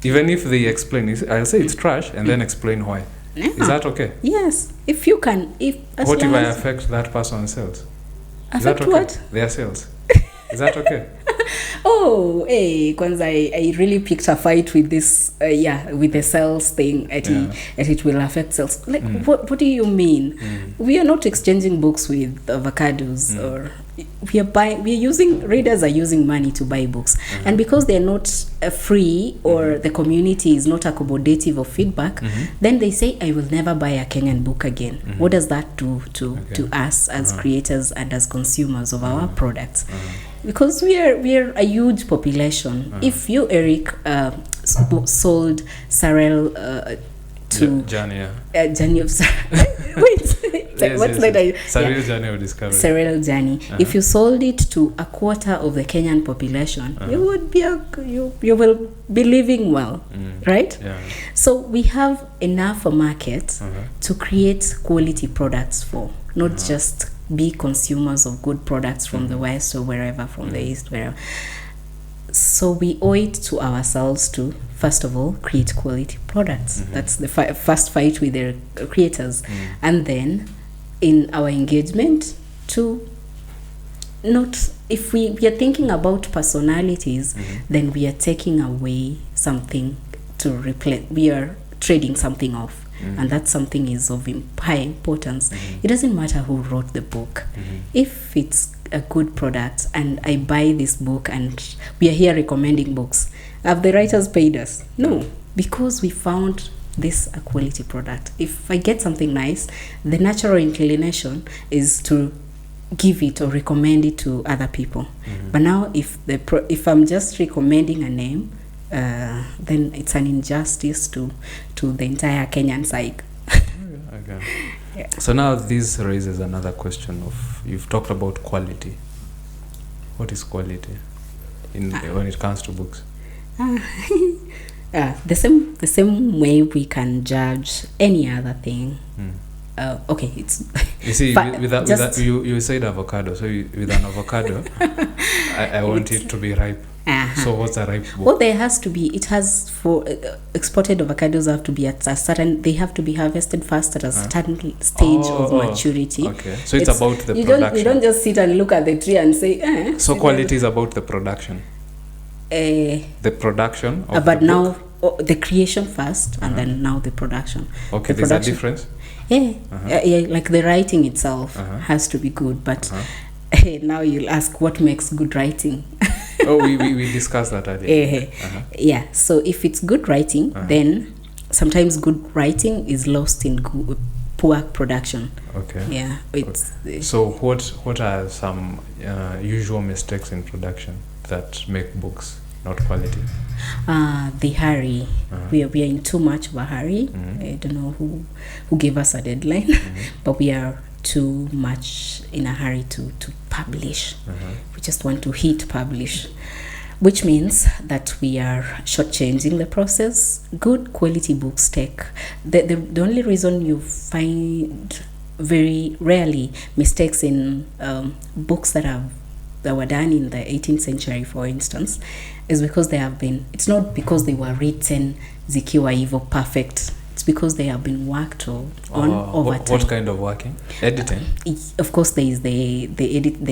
Even if they explain, I'll say it's trash and then explain why. Yeah. Is that okay? Yes. If you can, what if I affect that person's sales? Is that okay? What? Their sales. Is that okay? Oh, hey, Kwanza, I really picked a fight with this, with the sales thing. It will affect sales. Like, what do you mean? We are not exchanging books with avocados, or readers are using money to buy books, and because they're not free, or the community is not accommodative of feedback, then they say, I will never buy a Kenyan book again. What does that do to us as creators and as consumers of our products? Because we are a huge population. If you, Eric, sold Sarel to Journey of what's that? Sarel Journey of Discovery. Sarel Journey. If you sold it to a quarter of the Kenyan population, you would be you will be living well, right? Yeah. So we have enough a market to create quality products for, not just be consumers of good products from the West or wherever, from the East, wherever. So we owe it to ourselves to, first of all, create quality products. That's the first fight with the creators. And then in our engagement to not, if we are thinking about personalities, then we are taking away something to replace. We are trading something off. And that something is of high importance. It doesn't matter who wrote the book. If it's a good product and I buy this book, and we are here recommending books, have the writers paid us? No, because we found this a quality product. If I get something nice, the natural inclination is to give it or recommend it to other people. But now if I'm just recommending a name, then it's an injustice to the entire Kenyan psyche. Okay. Yeah. So now this raises another question of, you've talked about quality. What is quality when it comes to books? The same way we can judge any other thing. Okay, it's you see you said avocado, so with an avocado I want it to be ripe. So what's a ripe book? Well, there has to be, it has, for exported avocados have to be at a certain, they have to be harvested first at a certain stage of maturity. Okay, so it's about the production. You don't just sit and look at the tree and say, so quality is about the production. The production of but the now the creation first, and then now the production. Okay, there's a difference. Like the writing itself has to be good, but now you'll ask, what makes good writing? we discussed that earlier. Yeah, so if it's good writing, then sometimes good writing is lost in poor production. Okay. Yeah. So what are some usual mistakes in production that make books not quality? The hurry. We are in too much of a hurry. I don't know who gave us a deadline, but we are too much in a hurry to publish. We just want to hit publish, which means that we are shortchanging the process. Good quality books take the only reason you find very rarely mistakes in books that were done in the 18th century, for instance, is because it's not because they were written zikiwa evil perfect. It's because they have been worked on over time. What kind of working? Editing? Of course, there is the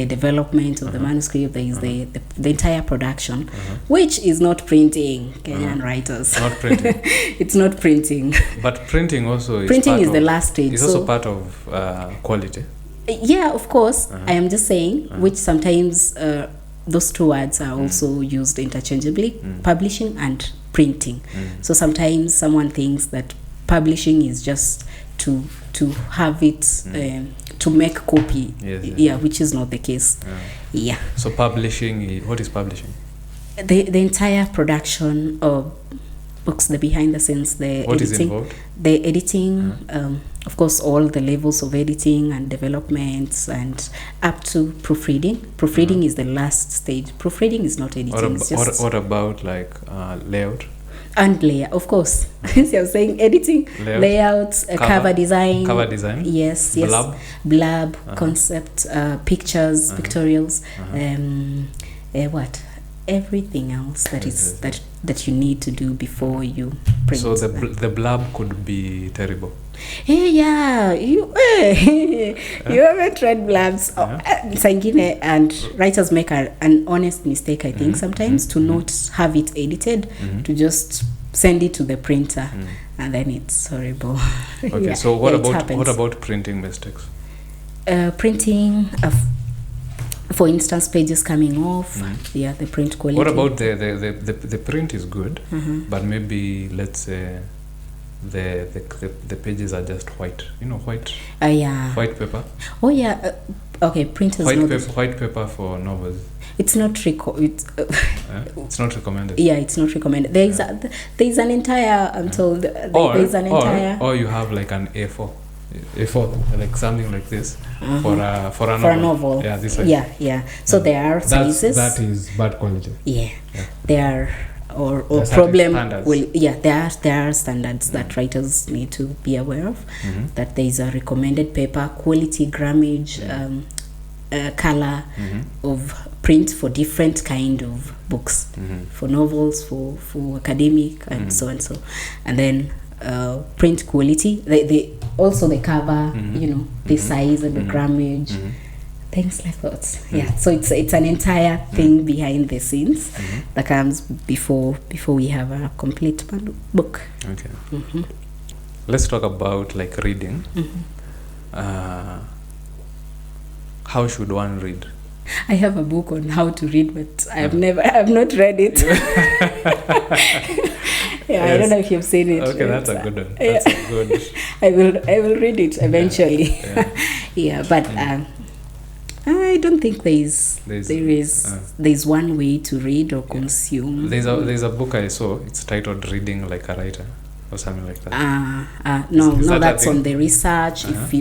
development of the manuscript. There is the entire production, which is not printing. Kenyan writers. Not printing. It's not printing. But printing also is the last stage. It's also part of quality. Yeah, of course. I am just saying, which sometimes those two words are also used interchangeably, publishing and printing. So sometimes someone thinks that publishing is just to have it to make copy. Yes. Which is not the case. Yeah. So publishing, what is publishing? The entire production of books, the behind the scenes, the what editing, is involved? the editing, of course, all the levels of editing and developments, and up to proofreading. Proofreading is the last stage. Proofreading is not editing. What about like layout? And layout, of course. So you're saying editing, layouts, cover design. Cover design. Yes. Blurb, concept, pictures, pictorials, everything else that you need to do before you print. So the blurb could be terrible. You haven't read blurbs. Sangine, and writers make an honest mistake, I think, sometimes, to not have it edited, to just send it to the printer, and then it's horrible. Okay, so what about printing mistakes? Printing, for instance, pages coming off. The print quality. What about the print is good, but maybe let's say the pages are just white. White. White paper. Okay, print is white paper for novels. It's not it's not recommended. Yeah, it's not recommended. There's an entire. I'm told there's an entire. Or you have like an A4, like something like this for a novel. Yeah, this. So there are sizes. That is bad quality. Yeah. There are or problem. There are standards that writers need to be aware of. That there is a recommended paper quality, grammage, color of print for different kind of books, for novels, for academic, and so and so, and then print quality. They also the cover, the size and the grammage, things like that. So it's an entire thing behind the scenes that comes before we have a complete book. Okay. Let's talk about like reading. How should one read? I have a book on how to read, but I have not read it. I don't know if you've seen it. Okay, that's a good one. That's a good. I will read it eventually. But I don't think there's one way to read or consume. There's a book I saw. It's titled "Reading Like a Writer" or something like that. No, that's on the research. If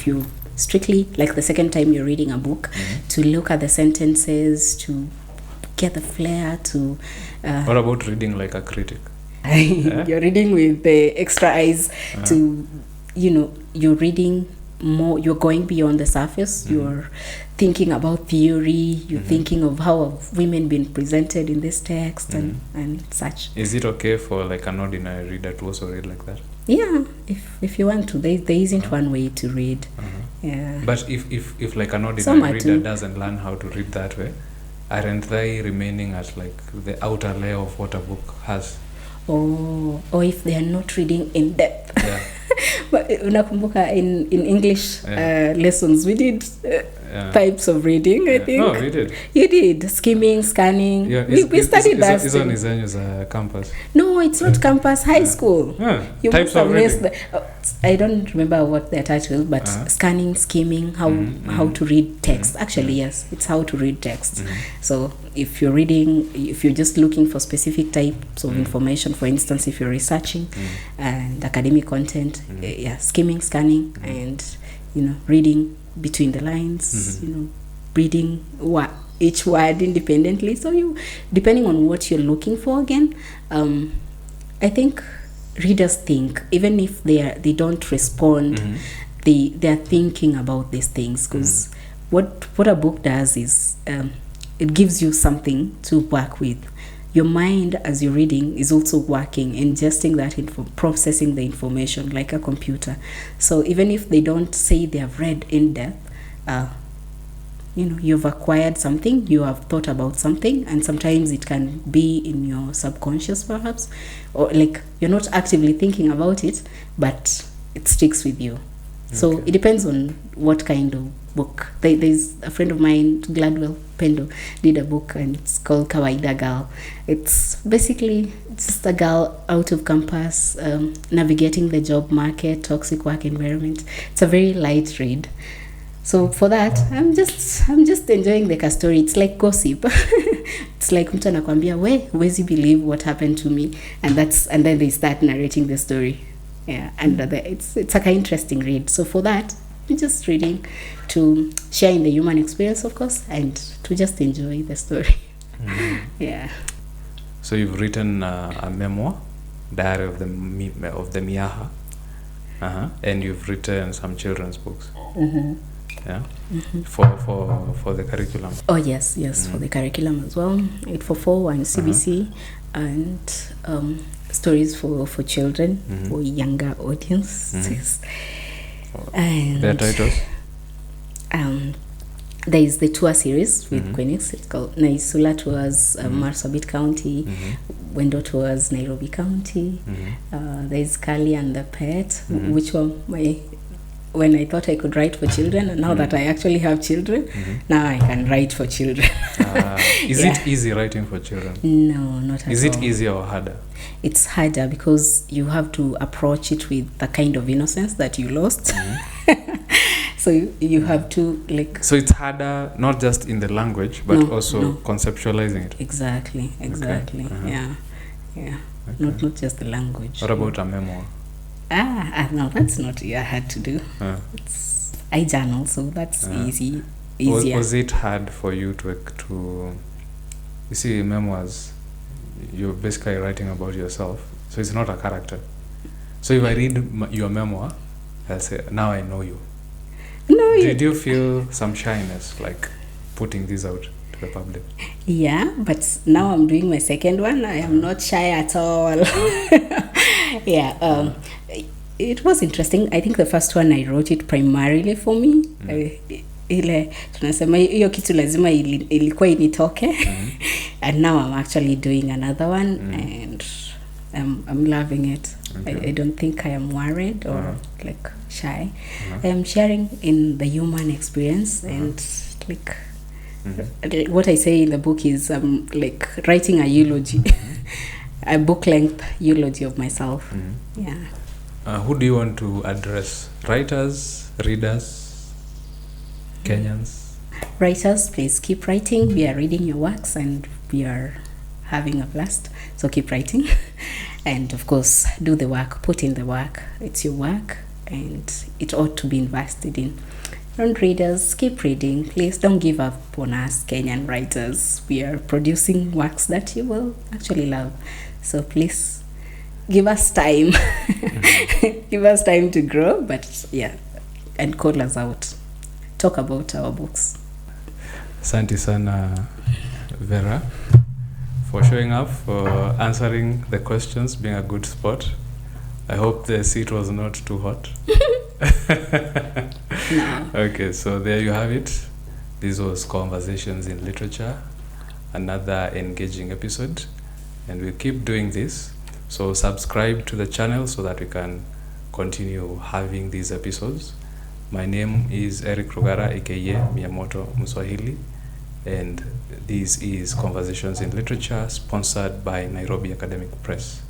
you strictly, like the second time you're reading a book, to look at the sentences, to get the flair, to what about reading like a critic? You're reading with the extra eyes, to you're reading more, you're going beyond the surface. You're thinking about theory, you're thinking of how have women been presented in this text, and such. Is it okay for like an ordinary reader to also read like that? Yeah, if you want to. There isn't one way to read. Yeah. But if like an ordinary reader doesn't learn how to read that way, aren't they remaining at like the outer layer of what a book has? Or if they are not reading in depth. But unakumbuka in English lessons we did types of reading, I think. No, we did. You did skimming, scanning. We studied that. Is on campus? No, it's not campus. High school. You types of reading. I don't remember what they're titled, but scanning, skimming, how to read text. Actually, yes, it's how to read text. So if you're just looking for specific types of information, for instance, if you're researching and academic content, skimming, scanning, and reading between the lines, reading each word independently. So depending on what you're looking for, again, I think readers think, even if they don't respond, they're thinking about these things, because what a book does is it gives you something to work with. Your mind, as you're reading, is also working, ingesting that processing the information like a computer. So even if they don't say they have read in depth, you've acquired something, you have thought about something, and sometimes it can be in your subconscious perhaps, or like you're not actively thinking about it, but it sticks with you. So Okay. it depends on what kind of book. There's a friend of mine, Gladwell Pendo, did a book and it's called Kawaida Girl. It's basically just a girl out of campus, navigating the job market, toxic work environment. It's a very light read. So for that, I'm just enjoying the story. It's like gossip. It's like mtu anakwambia, huwezi believe what happened to me, and then they start narrating the story. Yeah, and it's a kind of interesting read. So for that, I'm just reading to share in the human experience, of course, and to just enjoy the story. Yeah. So you've written a memoir, Diary of the Miaha, and you've written some children's books. Yeah, for the curriculum. Oh yes, for the curriculum as well. 844 and CBC, and stories for children, for younger audiences. And Their titles? There is the tour series with Queenix. It's called Naisula tours Marsabit County, Wendo tours Nairobi County. There is Kali and the Pet, which were when I thought I could write for children, and now that I actually have children, now I can write for children. Is it easy writing for children? No, not at all. Is it easier or harder? It's harder because you have to approach it with the kind of innocence that you lost. So you have to So it's harder, not just in the language, but also conceptualizing it. Exactly. Okay. Yeah. Okay. Not just the language. What about a memoir? No, that's not hard to do. I journal, so that's easier. Was it hard for you to you see, memoirs, you're basically writing about yourself, so it's not a character. So if I read your memoir, I'll say, now I know you. No. Did you feel some shyness, like putting this out to the public? Yeah, but now I'm doing my second one. I am not shy at all. Yeah, it was interesting. I think the first one I wrote it primarily for me. Ile tunasema hiyo kitu lazima ilikuwa initoke. And now I'm actually doing another one, and I'm loving it. Okay. I don't think I am worried or like shy. I am sharing in the human experience, and like what I say in the book is like writing a eulogy. A book-length eulogy of myself. Yeah. Who do you want to address? Writers, readers, Kenyans? Writers, please keep writing. We are reading your works and we are having a blast. So keep writing. And of course, do the work, put in the work. It's your work and it ought to be invested in. Non-readers, keep reading. Please don't give up on us, Kenyan writers. We are producing works that you will actually love. So please give us time. Give us time to grow, but yeah, and call us out. Talk about our books. Asante sana, Vera, for showing up, for answering the questions, being a good sport. I hope the seat was not too hot. No. Okay, so there you have it. This was Conversations in Literature, another engaging episode, and we'll keep doing this. So subscribe to the channel so that we can continue having these episodes. My name is Eric Rugara, aka Miyamoto Mswahili, and this is Conversations in Literature, sponsored by Nairobi Academic Press.